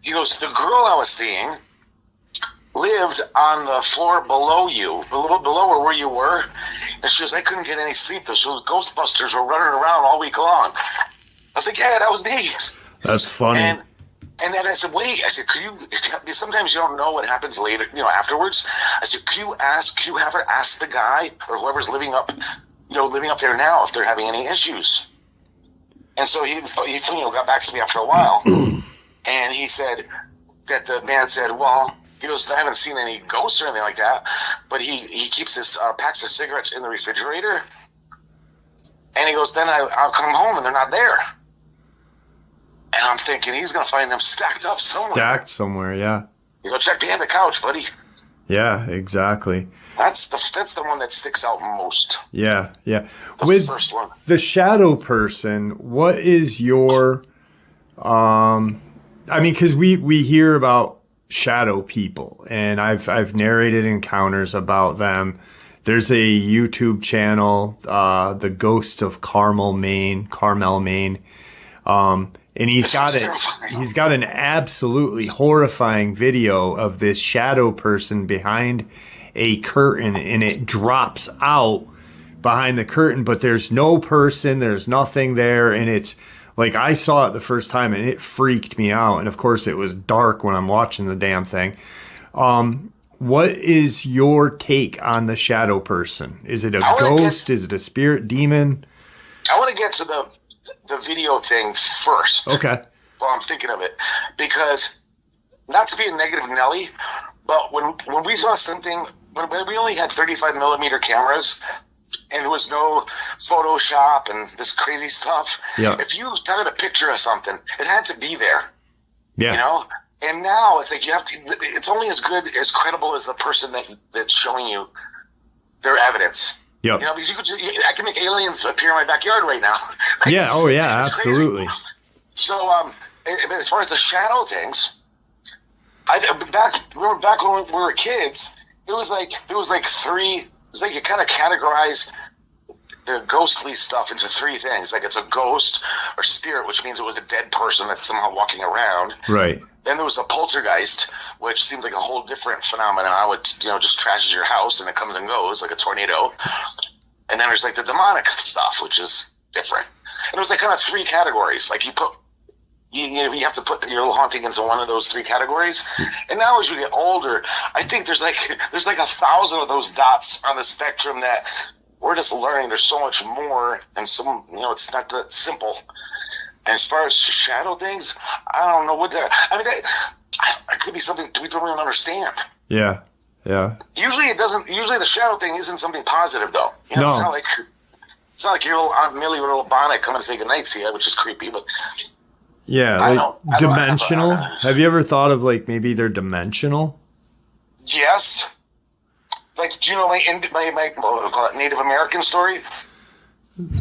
He goes, "The girl I was seeing lived on the floor below you, below where you were." And she goes, "I couldn't get any sleep. Those Ghostbusters were running around all week long." I was like, "Yeah, that was me." That's funny. And then I said, "Wait," I said, sometimes you don't know what happens later, afterwards. I said, could you have her ask the guy or whoever's living up there now if they're having any issues?" And so he got back to me after a while, and he said that the man said, "Well," he goes, "I haven't seen any ghosts or anything like that, but he keeps his packs of cigarettes in the refrigerator." And he goes, "Then I'll come home and they're not there." And I'm thinking he's going to find them stacked up somewhere. Stacked somewhere, yeah. You go check behind the couch, buddy. Yeah, exactly. That's the one that sticks out most. Yeah. That's With the first one. The shadow person, what is your because we hear about shadow people, and I've narrated encounters about them. There's a YouTube channel, The Ghosts of Carmel, Maine. And he's got an absolutely horrifying video of this shadow person behind a curtain, and it drops out behind the curtain, but there's no person, there's nothing there, and it's like, I saw it the first time and it freaked me out, and of course it was dark when I'm watching the damn thing. What is your take on the shadow person? Is it a ghost? Is it a spirit, demon? I want to get to the video thing first. Okay. While I'm thinking of it, because not to be a negative Nelly, but when we saw something, when we only had 35 millimeter cameras and there was no Photoshop and this crazy stuff, if you took a picture of something, it had to be there. Yeah. And now it's like it's only as good, as credible as the person that's showing you their evidence. Yeah. Because I can make aliens appear in my backyard right now. Yeah. Oh, yeah. Absolutely. Crazy. So, as far as the shadow things, back when we were kids, it was like three. It's like you kind of categorize the ghostly stuff into three things. Like, it's a ghost or spirit, which means it was a dead person that's somehow walking around. Right. Then there was a poltergeist, which seemed like a whole different phenomenon. It just trashes your house and it comes and goes like a tornado. And then there's like the demonic stuff, which is different. And it was like kind of three categories. Like you have to put your little haunting into one of those three categories. And now as you get older, I think there's like 1,000 of those dots on the spectrum that we're just learning. There's so much more, and it's not that simple. As far as shadow things, I don't know what that. I mean, it could be something we don't even understand. Yeah, yeah. Usually it doesn't. Usually the shadow thing isn't something positive, though. No. It's not like your little Aunt Millie with a little bonnet coming to say goodnight to you, which is creepy. But yeah, dimensional. Have you ever thought of like maybe they're dimensional? Yes. Like, do you know my we'll call it Native American story?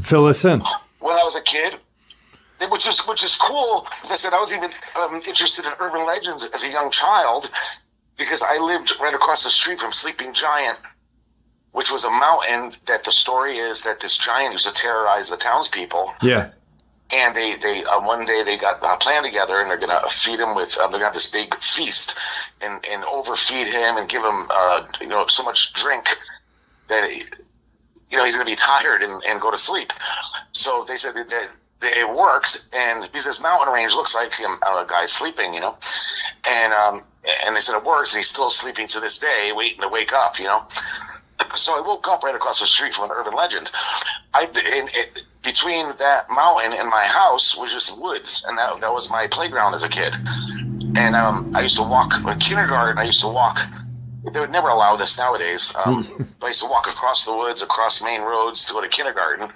Fill us in. When I was a kid. Which is cool, as I said, I was even interested in urban legends as a young child, because I lived right across the street from Sleeping Giant, which was a mountain that the story is that this giant used to terrorize the townspeople. Yeah. And they one day they got a plan together, and they're going to feed him with, they're going to have this big feast and overfeed him and give him, so much drink that, he's going to be tired and go to sleep. So they said that it worked, and because this mountain range looks like a guy sleeping, and they said it works, and he's still sleeping to this day, waiting to wake up, So I woke up right across the street from an urban legend. between that mountain and my house was just woods, and that was my playground as a kid. And I used to walk in kindergarten. I used to walk. They would never allow this nowadays. But I used to walk across the woods, across main roads to go to kindergarten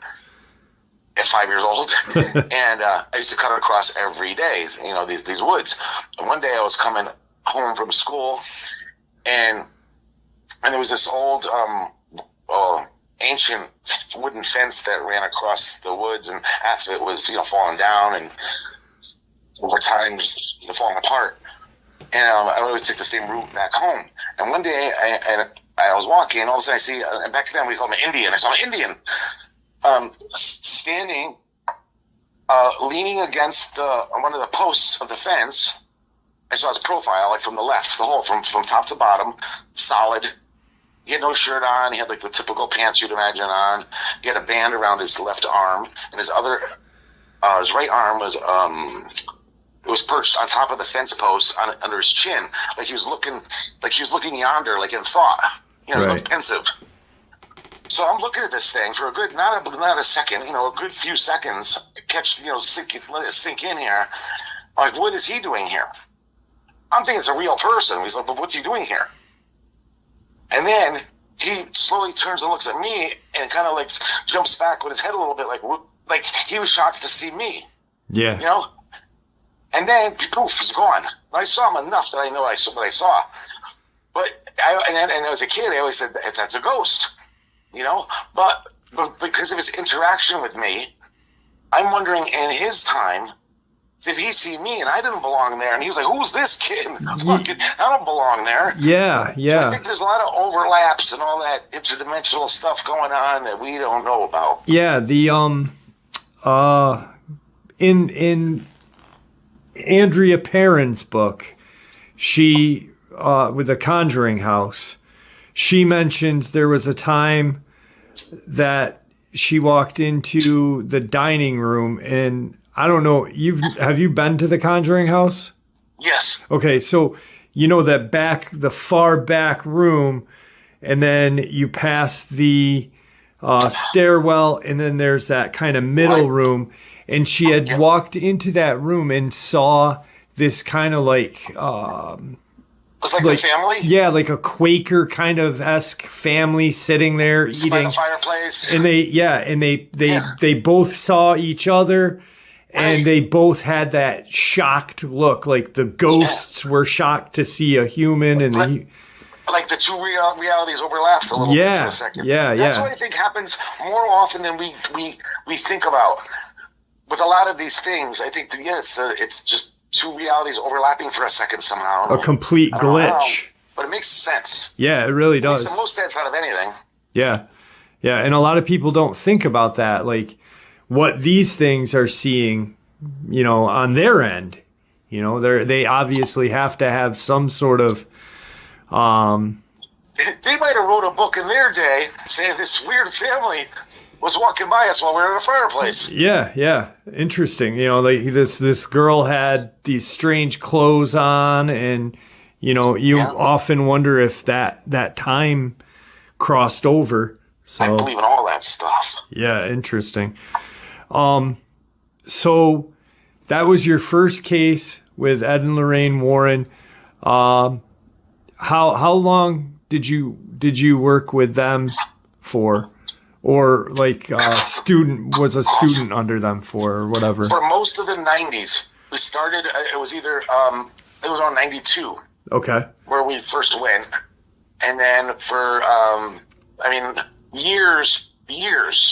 at 5 years old. And I used to cut across every day, these woods. And one day I was coming home from school, and there was this old ancient wooden fence that ran across the woods, and half of it was falling down, and over time just falling apart. And I would always take the same route back home. And one day I was walking, and all of a sudden I see, and back then we called him an Indian. I saw an Indian standing, leaning against one of the posts of the fence. I saw his profile, like from the left, the whole, from top to bottom, solid. He had no shirt on. He had like the typical pants you'd imagine on. He had a band around his left arm, and his right arm was it was perched on top of the fence post under his chin, like he was looking yonder, like in thought, right. Pensive. So I'm looking at this thing for a good, not a second, a good few seconds. Let it sink in here. I'm like, what is he doing here? I'm thinking it's a real person. He's like, but what's he doing here? And then he slowly turns and looks at me and kind of like jumps back with his head a little bit, like he was shocked to see me. Yeah. And then poof, he's gone. I saw him enough that I know what I saw. But and as a kid, I always said that's a ghost, But because of his interaction with me, I'm wondering in his time, did he see me and I didn't belong there? And he was like, "Who's this kid? I don't belong there." Yeah. So I think there's a lot of overlaps and all that interdimensional stuff going on that we don't know about. Yeah. The in Andrea Perron's book, she with the Conjuring House, she mentions there was a time that she walked into the dining room, and I don't know, have you been to the Conjuring House? Yes. Okay, so the far back room, and then you pass the stairwell, and then there's that kind of middle room. And she had walked into that room and saw this kind of like... it was like a family? Yeah, like a Quaker kind of esque family sitting there eating. By the fireplace. And they both saw each other, and they both had that shocked look, like the ghosts were shocked to see a human. And like the two realities overlapped a little bit for a second. That's what I think happens more often than we think about. With a lot of these things, I think it's just two realities overlapping for a second somehow. A complete glitch. But it makes sense. Yeah, it really does. It makes the most sense out of anything. Yeah. Yeah, and a lot of people don't think about that, like what these things are seeing, on their end. They obviously have to have some sort of... They might have wrote a book in their day saying this weird family was walking by us while we were at a fireplace. Yeah. Interesting. Like this girl had these strange clothes on, and you often wonder if that time crossed over. So I believe in all that stuff. Yeah, interesting. So that was your first case with Ed and Lorraine Warren. How long did you work with them for? Or like a student under them for, or whatever? For most of the 90s. We started, it was on 92. Okay. Where we first went. And then for, years,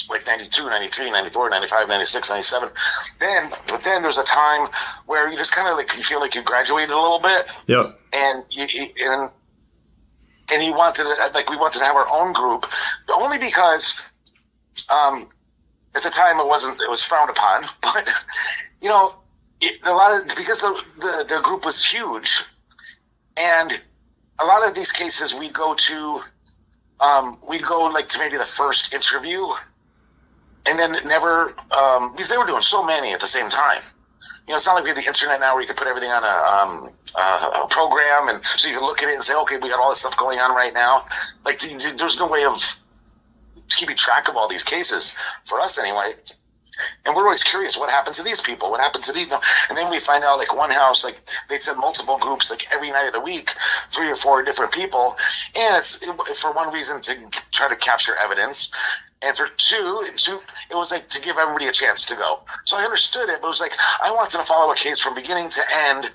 like 92, 93, 94, 95, 96, 97. But then there's a time where you just kind of like, you feel like you graduated a little bit. Yep. And we wanted to have our own group, only because... at the time it was frowned upon, but because the group was huge, and a lot of these cases we'd go like to maybe the first interview, and then never because they were doing so many at the same time. It's not like we have the internet now where you can put everything on a program, and so you can look at it and say, okay, we got all this stuff going on right now. Like there's no way of keeping track of all these cases for us anyway. And we're always curious, what happened to these people? What happened to these? And then we find out, like, one house, like, they said multiple groups, like, every night of the week, 3 or 4 different people. And it's for one reason, to try to capture evidence. And for two, it was like to give everybody a chance to go. So I understood it, but it was like, I wanted to follow a case from beginning to end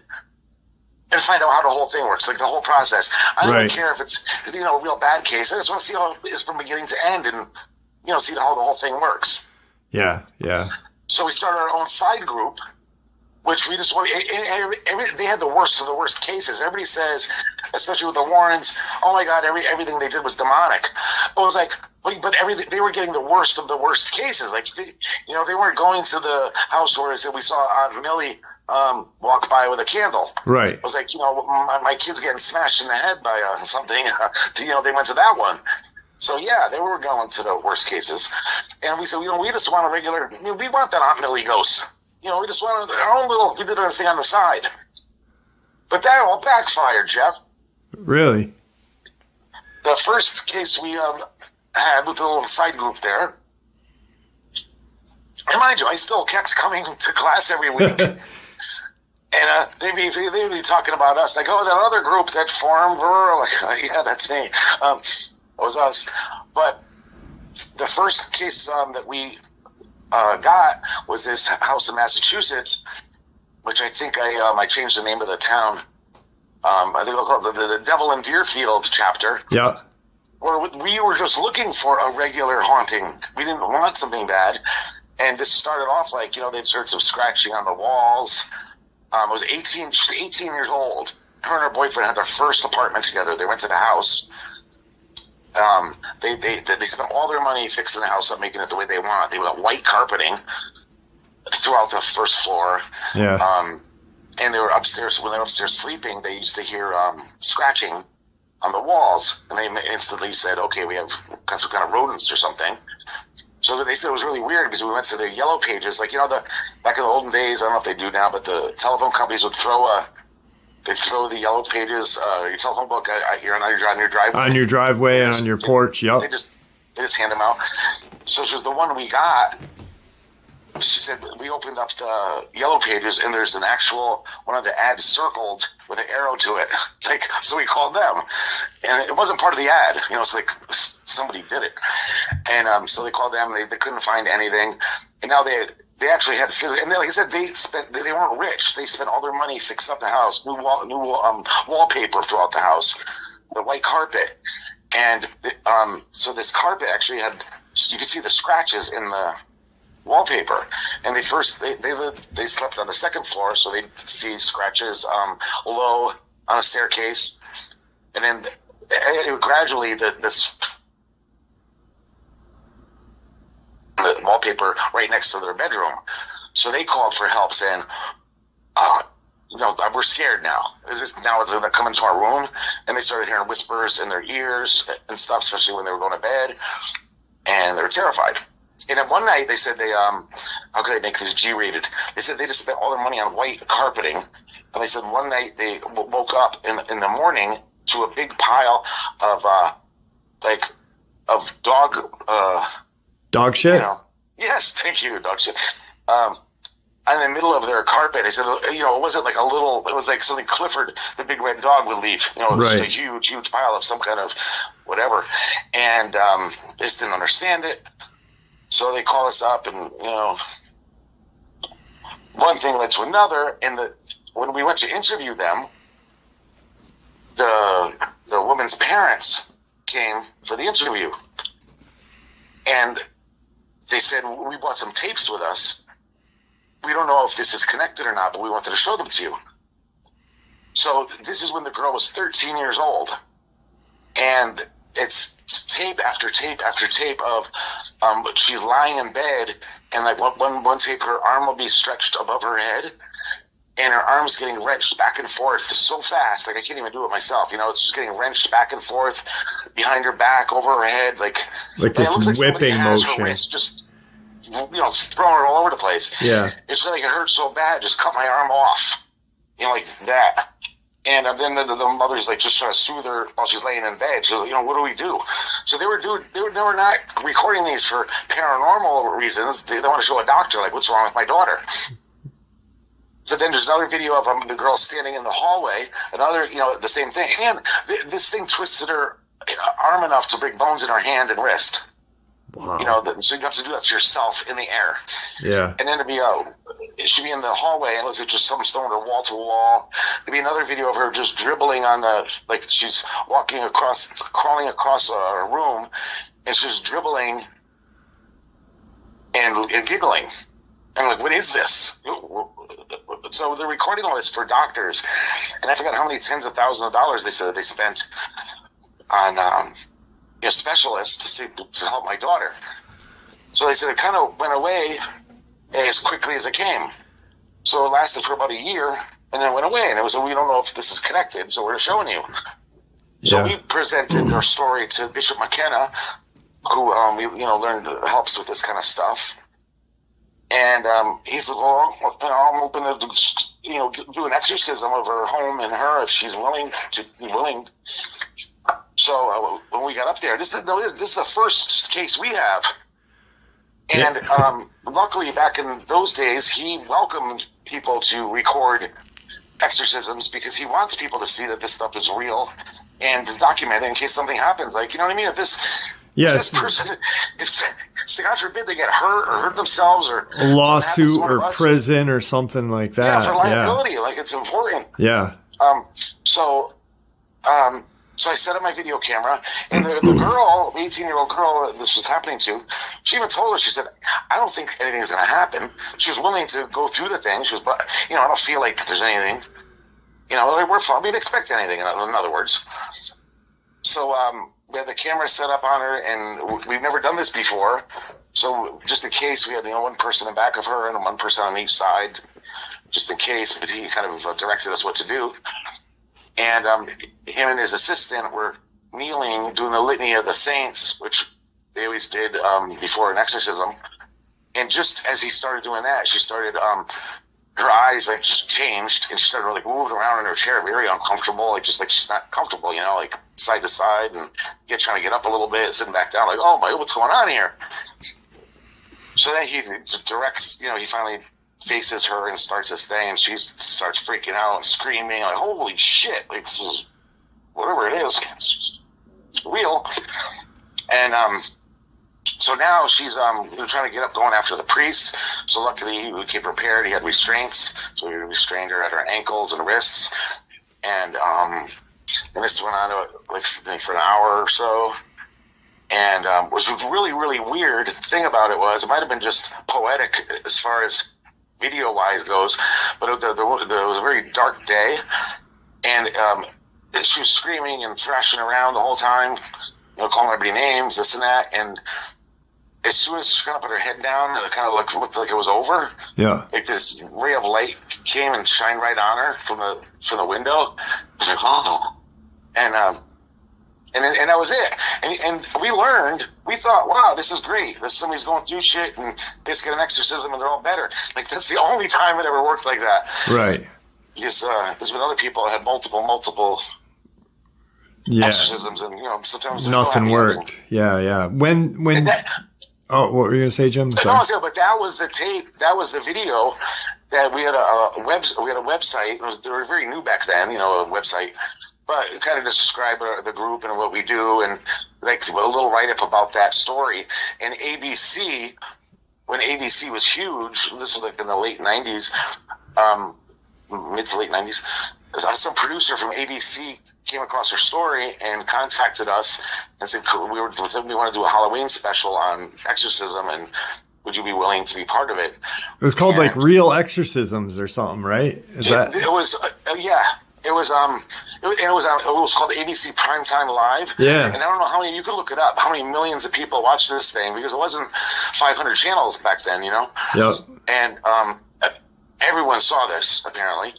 and find out how the whole thing works, like the whole process. I don't even care if it's, a real bad case. I just want to see how it is from beginning to end and, see how the whole thing works. Yeah. So we started our own side group, which we just want. They had the worst of the worst cases. Everybody says, especially with the Warrens, oh my God, everything they did was demonic. It was like, but everything, they were getting the worst of the worst cases. Like, they weren't going to the house where we saw Aunt Millie walk by with a candle. Right. It was like, my kid's getting smashed in the head by something. They went to that one. So yeah, they were going to the worst cases, and we said, we just want a regular. We want that Aunt Millie ghost. We just wanted our own little. We did our thing on the side, but that all backfired, Jeff. Really? The first case we had with the little side group there, and mind you, I still kept coming to class every week. And they'd be talking about us, like, oh, that other group that formed, like, yeah, that's me. It was us. But the first case that we got was this house in Massachusetts, which I think I changed the name of the town. I think we'll call it the Devil in Deerfield chapter. Yeah. Where we were just looking for a regular haunting. We didn't want something bad. And this started off like, they'd heard some scratching on the walls. I was 18 years old. Her and her boyfriend had their first apartment together. They went to the house. They spent all their money fixing the house up, making it the way they want. They got white carpeting throughout the first floor. Yeah. And they were upstairs. When they were upstairs sleeping, they used to hear scratching on the walls, and they instantly said, "Okay, we have some kind of rodents or something." So they said it was really weird because we went to the yellow pages, like back in the olden days. I don't know if they do now, but the telephone companies would throw the yellow pages, your telephone book, on your driveway. On your driveway and on your porch, yep. They just hand them out. So she was the one we got. She said, we opened up the yellow pages, and there's an actual, one of the ads circled with an arrow to it. So we called them. And it wasn't part of the ad. It's like somebody did it. And so they called them, and they couldn't find anything. And now they actually had, and like I said, they weren't rich. They spent all their money fixing up the house, new wallpaper throughout the house, the white carpet, and so this carpet actually had, you could see the scratches in the wallpaper. And they slept on the second floor, so they'd see scratches low on a staircase, and then gradually the wallpaper right next to their bedroom. So they called for help, saying, we're scared now. Now it's going to come into our room? And they started hearing whispers in their ears and stuff, especially when they were going to bed. And they were terrified. And then one night they said how could I make this G-rated? They said they just spent all their money on white carpeting. And they said one night they woke up in the morning to a big pile of dog shit? Yes, thank you, dog shit. In the middle of their carpet, they said, it wasn't like a little, it was like something Clifford, the big red dog, would leave. It was just a huge, huge pile of some kind of whatever. And they just didn't understand it. So they call us up, and, one thing led to another. And when we went to interview them, the woman's parents came for the interview. And they said, we brought some tapes with us. We don't know if this is connected or not, but we wanted to show them to you. So this is when the girl was 13 years old. And it's tape after tape after tape of she's lying in bed, and like one tape, her arm will be stretched above her head, and her arm's getting wrenched back and forth so fast, like I can't even do it myself. It's just getting wrenched back and forth behind her back, over her head, like this whipping motion. Her wrist just throwing her all over the place. Yeah, it's like it hurts so bad, just cut my arm off, like that. And then the mother's like just trying to soothe her while she's laying in bed. So, what do we do? So they were not recording these for paranormal reasons. They want to show a doctor, like, what's wrong with my daughter? So then there's another video of the girl standing in the hallway. Another, the same thing. And this thing twisted her arm enough to break bones in her hand and wrist. Wow. So you have to do that to yourself in the air. Yeah. And then it should be in the hallway, and it looks like just some stone or wall to wall. There'd be another video of her just dribbling like she's crawling across a room, and she's just dribbling and giggling. And I'm like, what is this? So they're recording all this for doctors, and I forgot how many tens of thousands of dollars they said they spent on specialists to help my daughter. So they said it kind of went away as quickly as it came. So it lasted for about a year, and then it went away. And it was, we don't know if this is connected, so we're showing you. So we presented our story to Bishop McKenna, who learned helps with this kind of stuff. And he said, well, I'm open to do an exorcism of her home and her if she's willing. So when we got up there, this is the first case we have. And luckily, back in those days, he welcomed people to record exorcisms because he wants people to see that this stuff is real and to document it in case something happens. Like, you know what I mean? If this person, if God forbid they get hurt or hurt themselves or a lawsuit or prison or something like that. Yeah, for liability. Like, it's important. Yeah. So I set up my video camera, and the girl, the 18-year-old girl this was happening to, she even told us, she said, I don't think anything's going to happen. She was willing to go through the thing. She was, but, I don't feel like there's anything. We're fine. We didn't expect anything, in other words. So we had the camera set up on her, and we've never done this before. So just in case, we had one person in back of her and one person on each side, just in case, because he kind of directed us what to do. And him and his assistant were kneeling, doing the litany of the saints, which they always did before an exorcism. And just as he started doing that, she started, her eyes just changed, and she started moving around in her chair, very uncomfortable, just like she's not comfortable, side to side, and trying to get up a little bit, sitting back down, oh my, what's going on here? So then he directs, he finally faces her and starts this thing, and she starts freaking out and screaming, holy shit, this is whatever it is, it's real. And so now she's trying to get up, going after the priest. So luckily we came prepared. He had restraints, so we restrained her at her ankles and wrists. And this went on for an hour or so. And was a really, really weird thing about it was, it might have been just poetic as far as video-wise goes, but it was a very dark day, and she was screaming and thrashing around the whole time, calling everybody names, this and that, and as soon as she got put her head down, it kind of looked like it was over. Yeah. Like this ray of light came and shined right on her from the window. I was like, oh. And that was it. And we thought, wow, this is great. Somebody's going through shit and they just get an exorcism and they're all better. Like, that's the only time it ever worked like that. Right. Because there's been other people that had multiple exorcisms, and sometimes nothing worked. Yeah. When what were you gonna say, Jim? No, but that was the tape. That was the video. That we had a website. They were very new back then, a website. But it kind of just describe the group and what we do, and a little write-up about that story. And ABC, when ABC was huge, this was in the late 90s, mid to late 90s, some producer from ABC came across her story and contacted us and said, we want to do a Halloween special on exorcism, and would you be willing to be part of it? It was called Real Exorcisms or something, right? It was, yeah. It was called ABC Primetime Live. Yeah. And I don't know how many, you could look it up, how many millions of people watched this thing, because it wasn't 500 channels back then, Yep. And everyone saw this, apparently.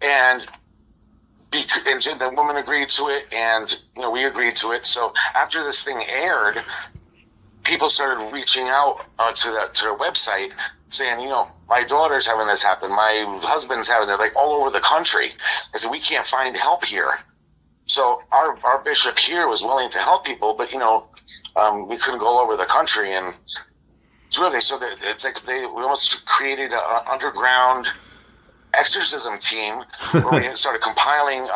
And the woman agreed to it, and we agreed to it. So after this thing aired, people started reaching out to their website saying, my daughter's having this happen. My husband's having it, like all over the country. I said, we can't find help here. So our bishop here was willing to help people, but, we couldn't go all over the country and do everything. So it's like we almost created an underground exorcism team where we started compiling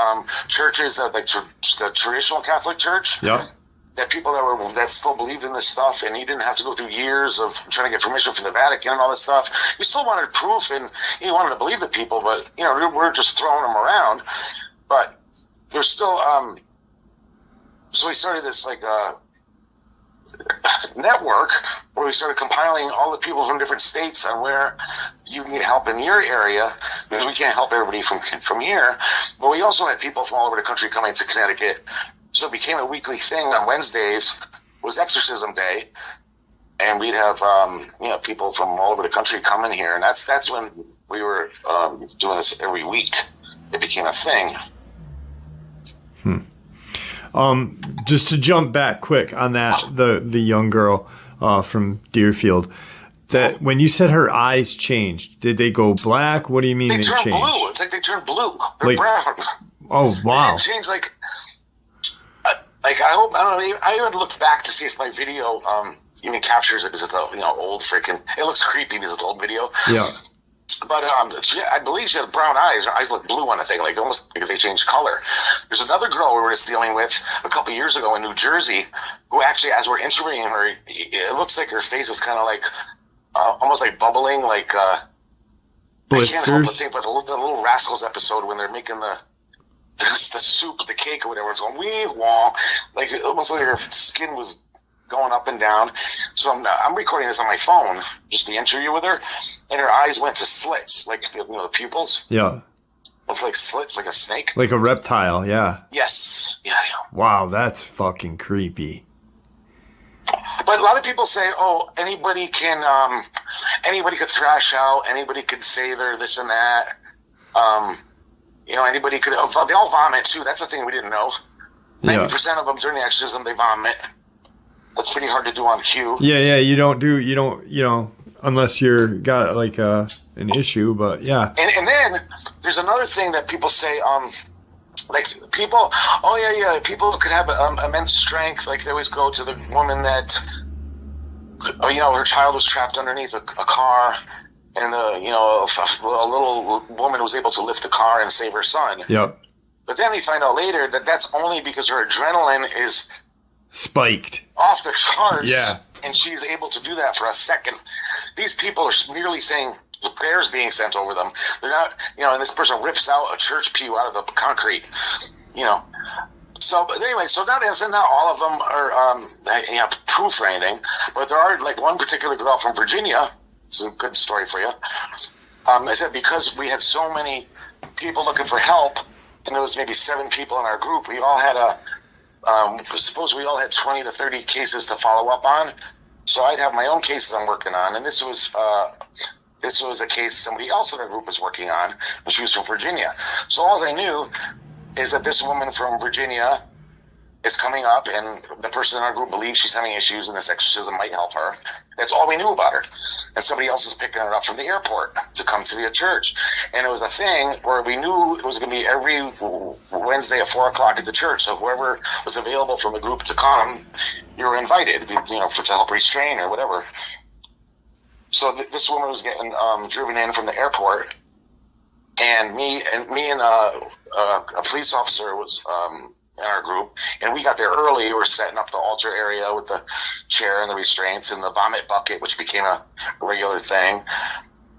churches that like the traditional Catholic Church. Yeah. That people that still believed in this stuff, and you didn't have to go through years of trying to get permission from the Vatican and all this stuff. You still wanted proof, and you wanted to believe the people, but we're just throwing them around. But there's still so we started this like network where we started compiling all the people from different states on where you can get help in your area, because we can't help everybody from here. But we also had people from all over the country coming to Connecticut. So it became a weekly thing. On Wednesdays was Exorcism Day, and we'd have people from all over the country coming here, and that's when we were doing this every week. It became a thing. Just to jump back quick on that, the young girl from Deerfield, that when you said her eyes changed, did they go black? What do you mean they turned changed? Blue. It's like they turned blue. They're brown. Oh wow! They changed I even looked back to see if my video even captures it, because it's old freaking. It looks creepy because it's old video. Yeah. But I believe she had brown eyes. Her eyes look blue on the thing, like almost like they changed color. There's another girl we were just dealing with a couple years ago in New Jersey, who actually, as we're interviewing her, it looks like her face is kind of like almost like bubbling, like blisters. I can't help but think about the Little Rascals episode when they're making the soup, the cake, or whatever. It's going wee wah, like almost like her skin was going up and down. So I'm recording this on my phone, just the interview with her, and her eyes went to slits, like the pupils. Yeah. It's like slits, like a snake, like a reptile. Yeah. Yes. Yeah. Wow, that's fucking creepy. But a lot of people say, "Oh, anybody could thrash out. Anybody could say they're this and that." Anybody could. They all vomit too. That's the thing we didn't know. 90% of them during the exorcism, they vomit. That's pretty hard to do on cue. Yeah. You don't, unless you're got like an issue. But yeah. And then there's another thing that people say. Like people, people could have immense strength. Like they always go to the woman that, her child was trapped underneath a car. And a little woman was able to lift the car and save her son. Yep. But then we find out later that that's only because her adrenaline is spiked off the charts. Yeah. And she's able to do that for a second. These people are merely saying the prayers being sent over them. They're not, and this person rips out a church pew out of the concrete, So, but anyway, so not all of them are have proof or anything, but there are like one particular girl from Virginia. It's a good story for you. I said because we had so many people looking for help, and there was maybe 7 people in our group. We all had suppose we all had 20 to 30 cases to follow up on. So I'd have my own cases I'm working on, and this was a case somebody else in our group was working on, and she was from Virginia. So all I knew is that this woman from Virginia is coming up, and the person in our group believes she's having issues, and this exorcism might help her. That's all we knew about her. And somebody else is picking her up from the airport to come to the church. And it was a thing where we knew it was going to be every Wednesday at 4 o'clock at the church. So whoever was available from the group to come, you were invited, to help restrain or whatever. So this woman was getting driven in from the airport, and me and a police officer was in our group, and we got there early. We were setting up the altar area with the chair and the restraints and the vomit bucket, which became a regular thing.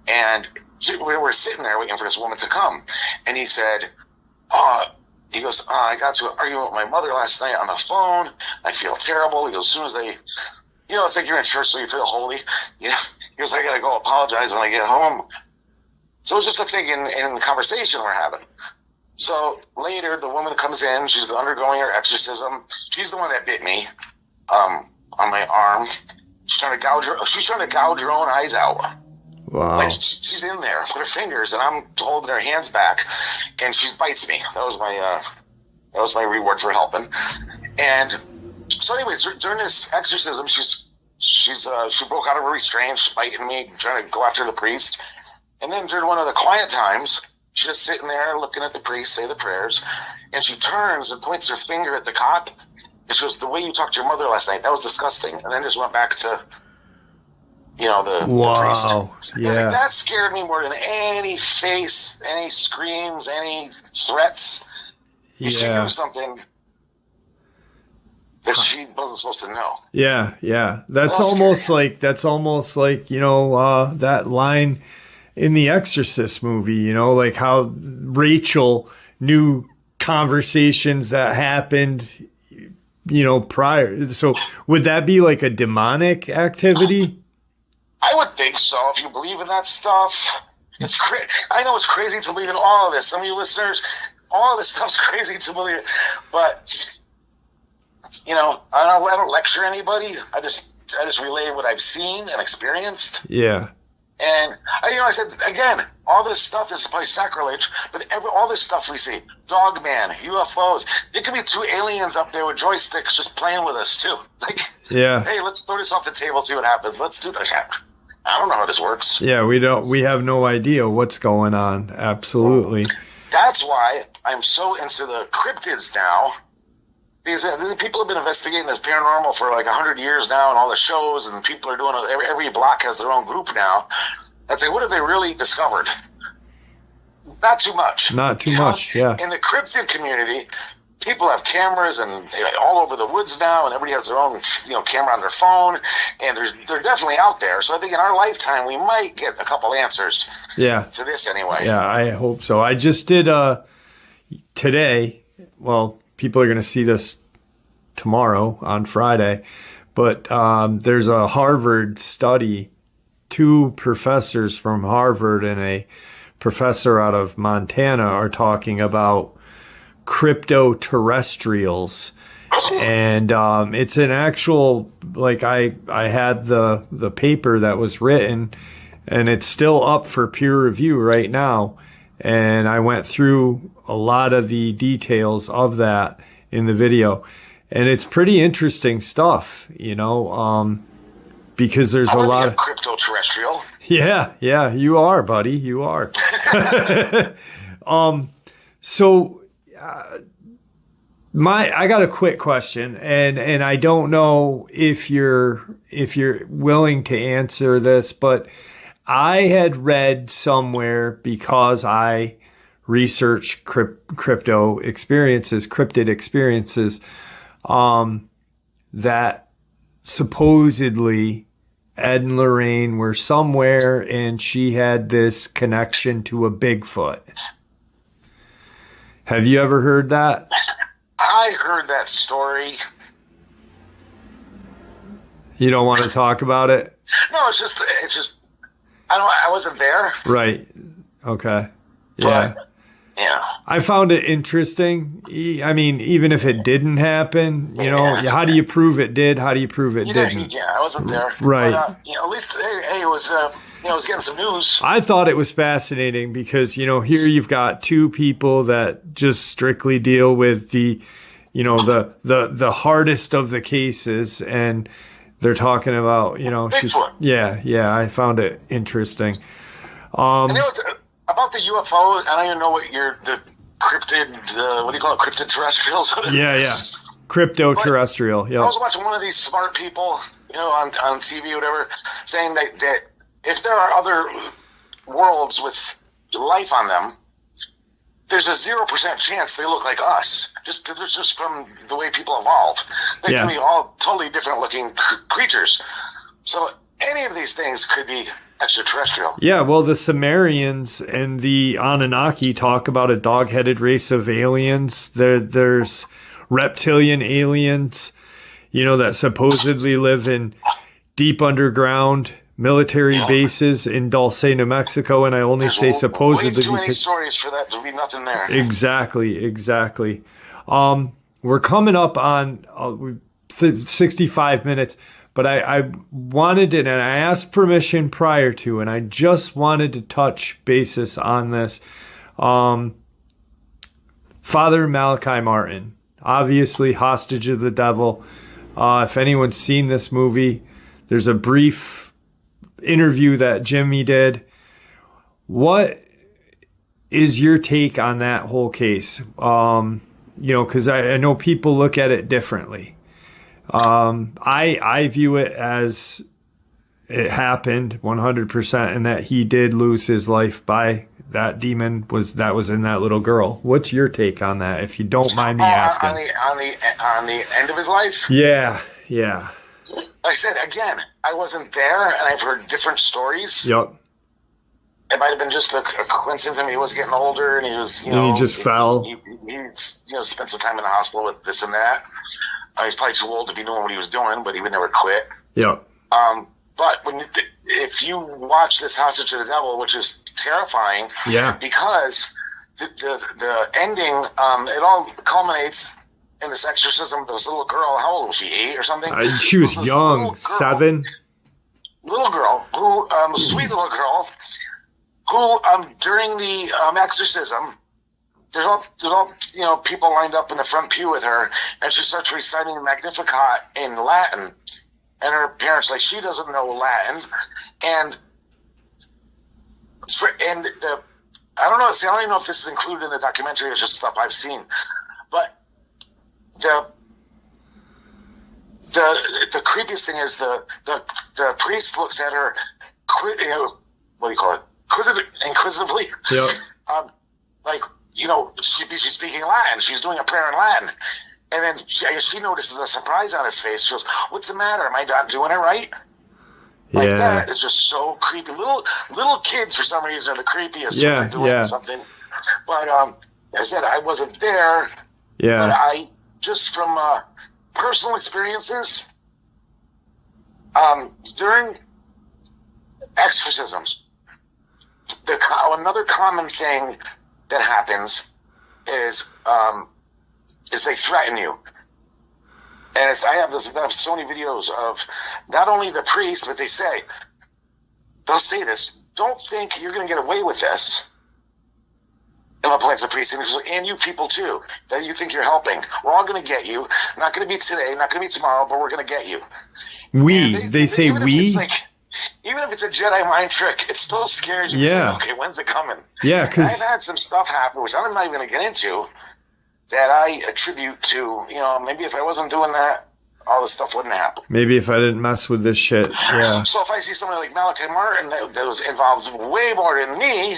And we were sitting there waiting for this woman to come, and he said, he goes, I got to an argument with my mother last night on the phone. I feel terrible. He goes, as soon as they, it's like you're in church, so you feel holy. Yes. He goes, I got to go apologize when I get home. So it was just a thing in the conversation we're having. So later, the woman comes in. She's undergoing her exorcism. She's the one that bit me on my arm. She's trying to gouge her own eyes out. Wow. Like she's in there with her fingers, and I'm holding her hands back, and she bites me. That was my reward for helping. And so, anyways, during this exorcism, she's she broke out of her restraint, biting me, trying to go after the priest. And then during one of the quiet times, she's just sitting there looking at the priest say the prayers, and she turns and points her finger at the cop. And she goes, "The way you talked to your mother last night, that was disgusting." And then just went back to, the priest. Yeah. Like, that scared me more than any face, any screams, any threats. She knew something that she wasn't supposed to know. Yeah. That's almost like that line in the Exorcist movie, like how Rachel knew conversations that happened, prior. So would that be like a demonic activity? I would think so, if you believe in that stuff. It's I know it's crazy to believe in all of this. Some of you listeners, all of this stuff's crazy to believe. But I don't lecture anybody. I just relay what I've seen and experienced. Yeah. And I said again, all this stuff is probably sacrilege, but all this stuff we see, Dogman, UFOs, it could be two aliens up there with joysticks just playing with us too. Like, hey, let's throw this off the table, see what happens. Let's do that. I don't know how this works. Yeah, we have no idea what's going on. Absolutely. That's why I'm so into the cryptids now. Because people have been investigating this paranormal for like 100 years now, and all the shows, and people are doing it. Every block has their own group now. I'd say, what have they really discovered? Not too much. Yeah. In the cryptid community, people have cameras and all over the woods now, and everybody has their own camera on their phone, and they're definitely out there. So I think in our lifetime we might get a couple answers. Yeah. To this anyway. Yeah, I hope so. I just did today. Well, people are going to see this tomorrow on Friday, but there's a Harvard study. 2 professors from Harvard and a professor out of Montana are talking about crypto-terrestrials. And it's an actual, like, I had the paper that was written, and it's still up for peer review right now. And I went through a lot of the details of that in the video. And it's pretty interesting stuff, because there's a lot of crypto-terrestrial. Yeah, you are, buddy. You are. So I got a quick question, and I don't know if you're willing to answer this, but I had read somewhere, because I research cryptid experiences, that supposedly Ed and Lorraine were somewhere and she had this connection to a Bigfoot. Have you ever heard that? I heard that story. You don't want to talk about it? No, it's just I wasn't there. Right. Okay. Yeah. But, yeah. I found it interesting. I mean, even if it didn't happen, how do you prove it did? How do you prove it didn't? Yeah, I wasn't there. Right. But, at least, it was, I was getting some news. I thought it was fascinating because, here you've got 2 people that just strictly deal with the hardest of the cases, and they're talking about, Bigfoot. I found it interesting. And about the UFO, I don't even know what the cryptid, what do you call it, cryptid terrestrials? Yeah. Crypto-terrestrial, yeah. I was watching one of these smart people, on TV or whatever, saying that if there are other worlds with life on them, there's a 0% chance they look like us. Just from the way people evolve. They can be all totally different looking creatures. So any of these things could be extraterrestrial. Yeah, well, the Sumerians and the Anunnaki talk about a dog-headed race of aliens. There's reptilian aliens, that supposedly live in deep underground military bases in Dulce, New Mexico, and I only say supposedly way too many stories for that to be nothing there. Exactly. We're coming up on 65 minutes. But I wanted it, and I asked permission prior to, and I just wanted to touch basis on this. Father Malichi Martin, obviously hostage of the devil. If anyone's seen this movie, There's a brief interview that Jimmy did. What is your take on that whole case? Because I know people look at it differently. I view it as it happened 100%, and that he did lose his life by that demon that was in that little girl. What's your take on that, if you don't mind me asking? On the end of his life? Yeah. Like I said, again, I wasn't there, and I've heard different stories. Yep. It might have been just a coincidence. I mean, he was getting older, and he was, he just fell. He spent some time in the hospital with this and that. He's probably too old to be doing what he was doing, but he would never quit. Yep. But if you watch this Hostage to the Devil, which is terrifying, because the ending, it all culminates in this exorcism of this little girl. How old was she? 8 or something? She was young, 7. Little girl who, sweet little girl, who during the exorcism, there's all people lined up in the front pew with her, and she starts reciting the Magnificat in Latin, and her parents like, she doesn't know Latin, and I don't know. See, I don't even know if this is included in the documentary. It's just stuff I've seen, but the creepiest thing is the priest looks at her, what do you call it? Inquisitively. Yep. She's speaking Latin. She's doing a prayer in Latin. And then she notices a surprise on his face. She goes, "What's the matter? Am I not doing it right?" Like that is just so creepy. Little kids, for some reason, are the creepiest when they're doing something. But I said I wasn't there. Yeah. But I just from personal experiences during exorcisms, another common thing that happens is they threaten you. And I have so many videos of not only the priest, but they'll say this: "Don't think you're going to get away with this." And I'll play the priest, and you people too, that you think you're helping. We're all going to get you. Not going to be today, not going to be tomorrow, but we're going to get you. They say even we. Even if it's a Jedi mind trick, it still scares you. Yeah. Okay, when's it coming? Yeah, because I've had some stuff happen, which I'm not even going to get into, that I attribute to, maybe if I wasn't doing that, all this stuff wouldn't happen. Maybe if I didn't mess with this shit. Yeah. So if I see somebody like Malichi Martin that was involved way more than me,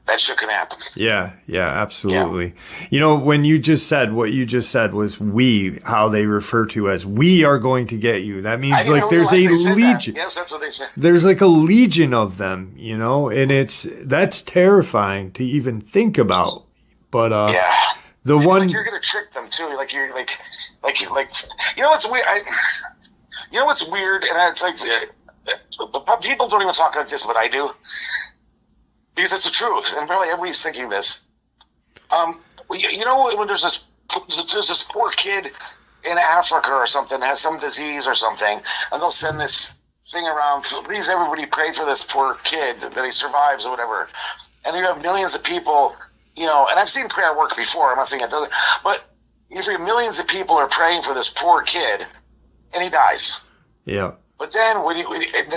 that shit can happen. Yeah, absolutely. Yeah. When you just said what you just said was we, how they refer to as we are going to get you. That means like there's a legion. Yes, that's what they said. There's like a legion of them, and that's terrifying to even think about. But the one like you're gonna trick them too. Like you're like what's weird. What's weird, and it's like people don't even talk like this, but I do. Because it's the truth, and probably everybody's thinking this. When there's this poor kid in Africa or something has some disease or something, and they'll send this thing around. Please, everybody, pray for this poor kid that he survives or whatever. And you have millions of people, and I've seen prayer work before. I'm not saying it doesn't, but if millions of people are praying for this poor kid, and he dies. Yeah. But then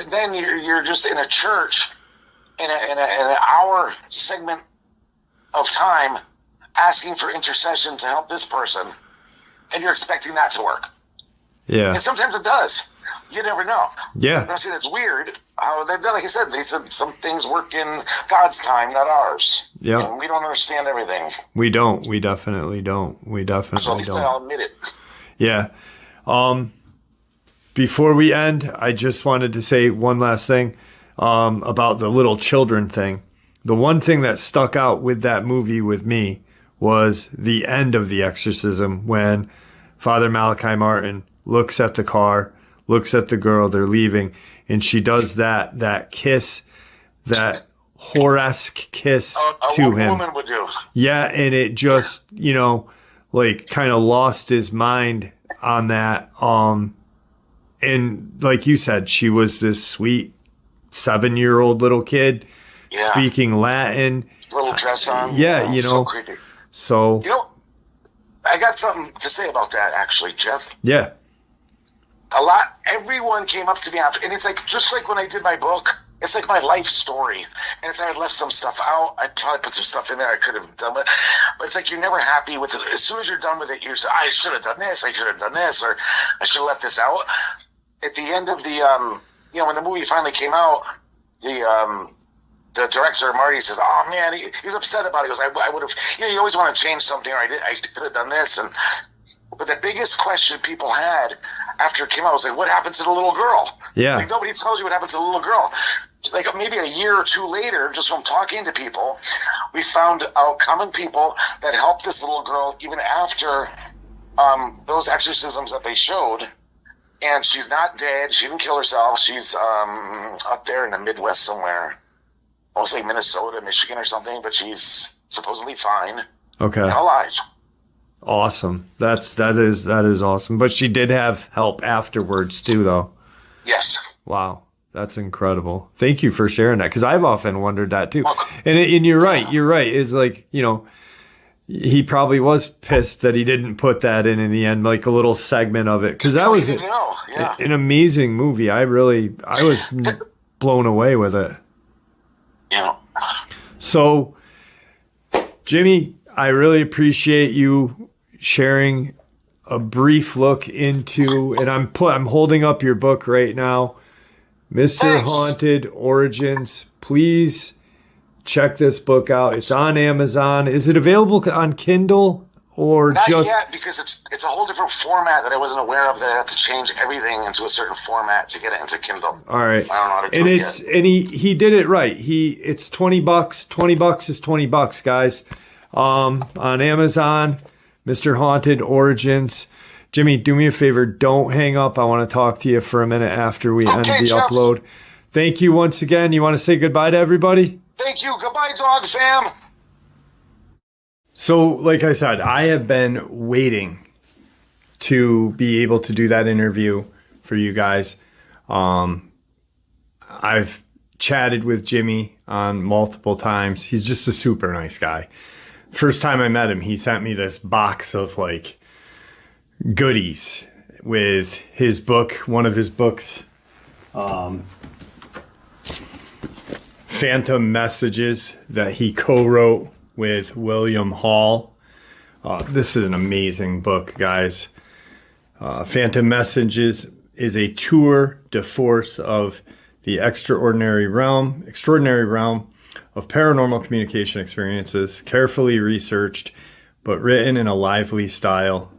then you're just in a church. In an hour segment of time asking for intercession to help this person, and you're expecting that to work. Yeah. And sometimes it does. You never know. Yeah. I'm saying it's weird how they've done, like I said, they said some things work in God's time, not ours. Yeah. And we don't understand everything. We don't. We definitely don't. So at least I'll admit it. Yeah. Before we end, I just wanted to say one last thing. About the little children thing. The one thing that stuck out with that movie with me was the end of the exorcism when Father Malichi Martin looks at the car, looks at the girl, they're leaving, and she does that kiss, that whore-esque kiss to him. A woman would do. Yeah, and it just, kind of lost his mind on that. And like you said, she was this sweet 7-year-old little kid speaking Latin, little dress on. So creepy. So I got something to say about that actually, Jeff. Yeah. everyone came up to me after, and it's like, just like when I did my book, it's like my life story. And it's like I left some stuff out. I probably put some stuff in there I could have done with. But it's like you're never happy with it. As soon as you're done with it, you're saying, I should have done this, I should have done this, or I should have left this out. At the end of the, when the movie finally came out, the director, Marty, says, oh, man, he was upset about it. He goes, I would have, you always want to change something, or I could have done this. But the biggest question people had after it came out was like, what happened to the little girl? Yeah. Like, nobody tells you what happened to the little girl. Like, maybe a year or two later, just from talking to people, we found out common people that helped this little girl even after those exorcisms that they showed. And she's not dead. She didn't kill herself. She's up there in the Midwest somewhere. Almost like Minnesota, Michigan or something. But she's supposedly fine. Okay. And alive. Awesome. That is awesome. But she did have help afterwards too, though. Yes. Wow. That's incredible. Thank you for sharing that, because I've often wondered that too. And you're right. You're right. It's like, he probably was pissed that he didn't put that in the end, like a little segment of it, because that was an amazing movie. I was blown away with it. Yeah. So, Jimmy, I really appreciate you sharing a brief look into, and I'm holding up your book right now, Mr. Thanks. Haunted Origins. Please check this book out. It's on Amazon. Is it available on Kindle or Not just yet, because it's a whole different format that I wasn't aware of, that I have to change everything into a certain format to get it into Kindle. All right. I don't know how to do and it it's yet. and he did it right. It's $20. $20 is $20, guys. On Amazon, Mr. Haunted Origins. Jimmy, do me a favor. Don't hang up. I want to talk to you for a minute after we end the Jeff. upload. Thank you once again. You want to say goodbye to everybody? Thank you. Goodbye, dog fam. So, like I said, I have been waiting to be able to do that interview for you guys. I've chatted with Jimmy on multiple times. He's just a super nice guy. First time I met him, he sent me this box of goodies with his book, one of his books, Phantom Messages, that he co-wrote with William Hall. This is an amazing book, guys. Phantom Messages is a tour de force of the extraordinary realm of paranormal communication experiences, carefully researched but written in a lively style.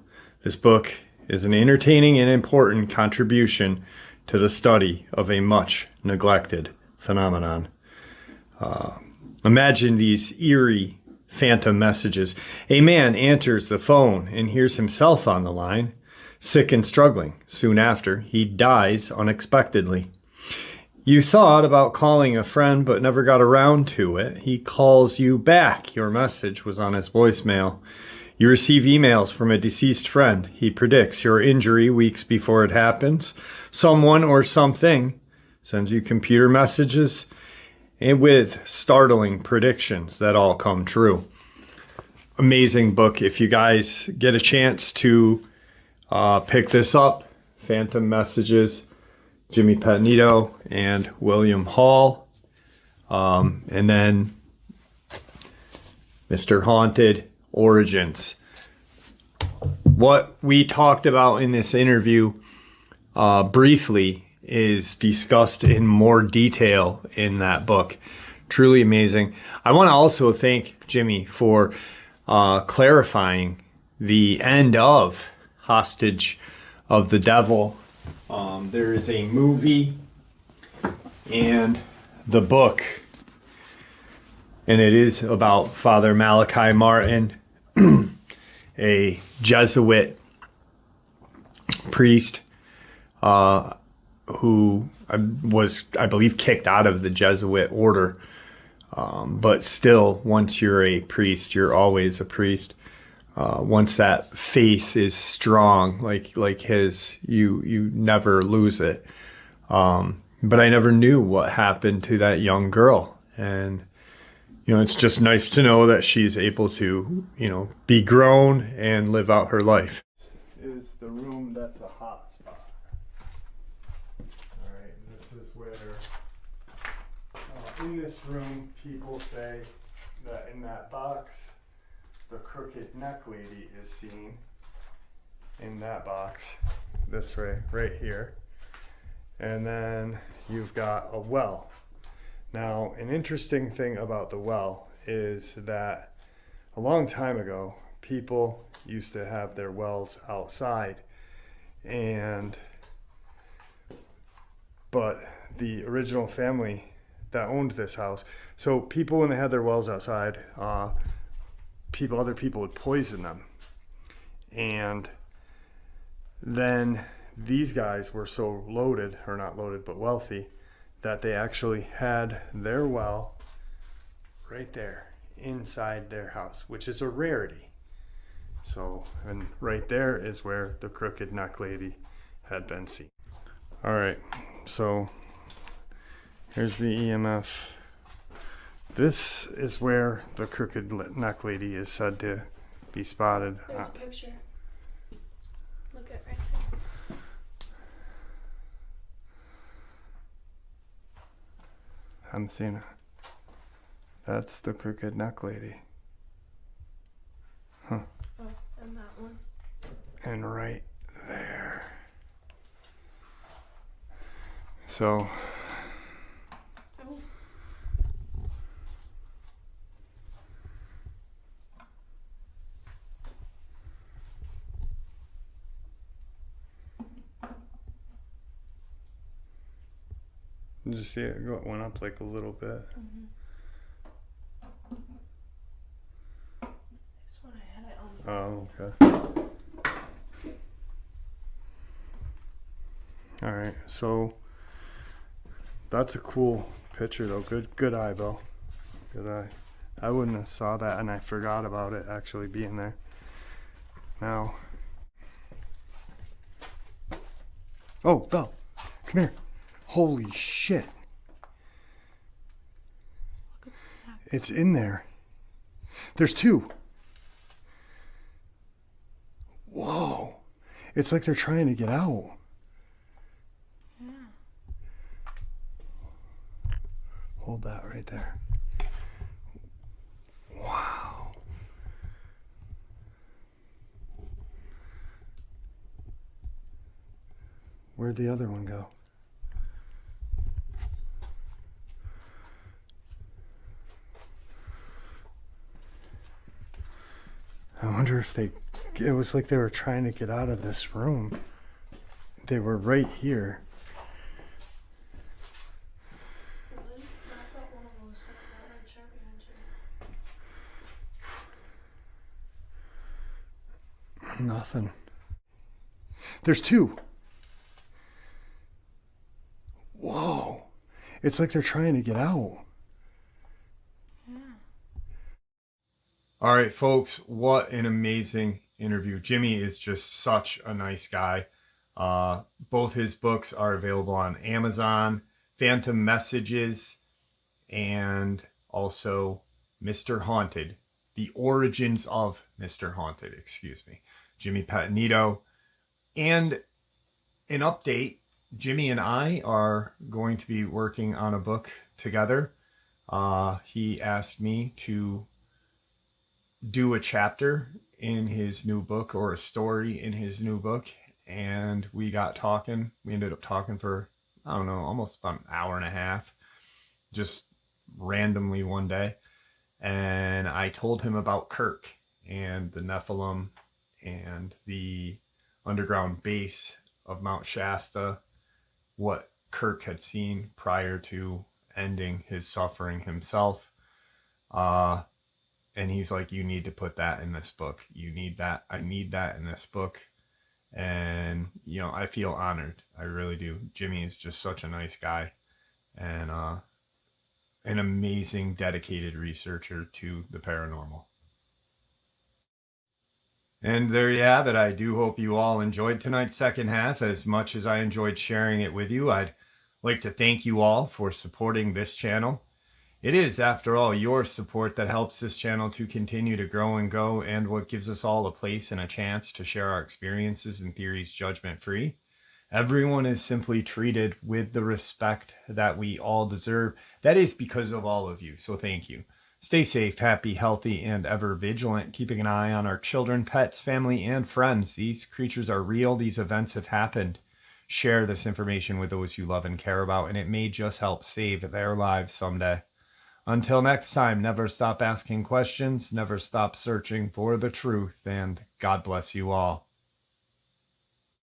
This book is an entertaining and important contribution to the study of a much neglected phenomenon. Imagine these eerie phantom messages. A man answers the phone and hears himself on the line, sick and struggling. Soon after, he dies unexpectedly. You thought about calling a friend but never got around to it. He calls you back. Your message was on his voicemail. You receive emails from a deceased friend. He predicts your injury weeks before it happens. Someone or something sends you computer messages and with startling predictions that all come true. Amazing book. If you guys get a chance to pick this up, Phantom Messages, Jimmy Patito and William Hall, and then Mr. Haunted Origins. What we talked about in this interview briefly is discussed in more detail in that book. Truly amazing. I want to also thank Jimmy for clarifying the end of Hostage of the Devil. There is a movie and the book, and it is about Father Malichi Martin, a Jesuit priest who was, I believe, kicked out of the Jesuit order. But still, once you're a priest, you're always a priest. Once that faith is strong, like his, you never lose it. But I never knew what happened to that young girl. And, it's just nice to know that she's able to, be grown and live out her life. Is the room that's a hot spot. in this room, people say that in that box, the crooked neck lady is seen in that box, this way, right here. And then you've got a well. Now, an interesting thing about the well is that a long time ago, people used to have their wells outside, but the original family that owned this house, so people, when they had their wells outside, other people would poison them. And then these guys were so loaded, or not loaded, but wealthy, that they actually had their well right there inside their house, which is a rarity. So, and right there is where the crooked neck lady had been seen. All right, so here's the EMF. This is where the crooked neck lady is said to be spotted. There's a picture. Look at right there. I'm seeing it. That's the crooked neck lady. Huh. Oh, and that one. And right there. So, Oh. did you see it? It went up like a little bit. This one I had it on the Oh, okay. All right, so that's a cool picture though. Good eye, Bill. Good eye. I wouldn't have saw that, and I forgot about it actually being there. Now, oh, Bill, come here. Holy shit! It's in there. There's two. Whoa! It's like they're trying to get out. Hold that right there. Wow. Where'd the other one go? I wonder if it was like they were trying to get out of this room. They were right here. Really? I thought one of them was sitting right chair behind you. Nothing. There's two. Whoa. It's like they're trying to get out. All right, folks, what an amazing interview. Jimmy is just such a nice guy. Both his books are available on Amazon, Phantom Messages, and also Mr. Haunted, The Origins of Mr. Haunted, Jimmy Patito. And an update, Jimmy and I are going to be working on a book together. He asked me to do a chapter in his new book, or a story in his new book, and we got talking. We ended up talking for, I don't know, almost about an hour and a half, just randomly one day. And I told him about Kirk and the Nephilim and the underground base of Mount Shasta, what Kirk had seen prior to ending his suffering himself. And he's like, you need to put that in this book. You need that. I need that in this book. And, you know, I feel honored. I really do. Jimmy is just such a nice guy, and an amazing, dedicated researcher to the paranormal. And there you have it. I do hope you all enjoyed tonight's second half as much as I enjoyed sharing it with you. I'd like to thank you all for supporting this channel. It is, after all, your support that helps this channel to continue to grow and go, and what gives us all a place and a chance to share our experiences and theories judgment-free. Everyone is simply treated with the respect that we all deserve. That is because of all of you, so thank you. Stay safe, happy, healthy, and ever vigilant, keeping an eye on our children, pets, family, and friends. These creatures are real. These events have happened. Share this information with those you love and care about, and it may just help save their lives someday. Until next time, never stop asking questions, never stop searching for the truth, and God bless you all.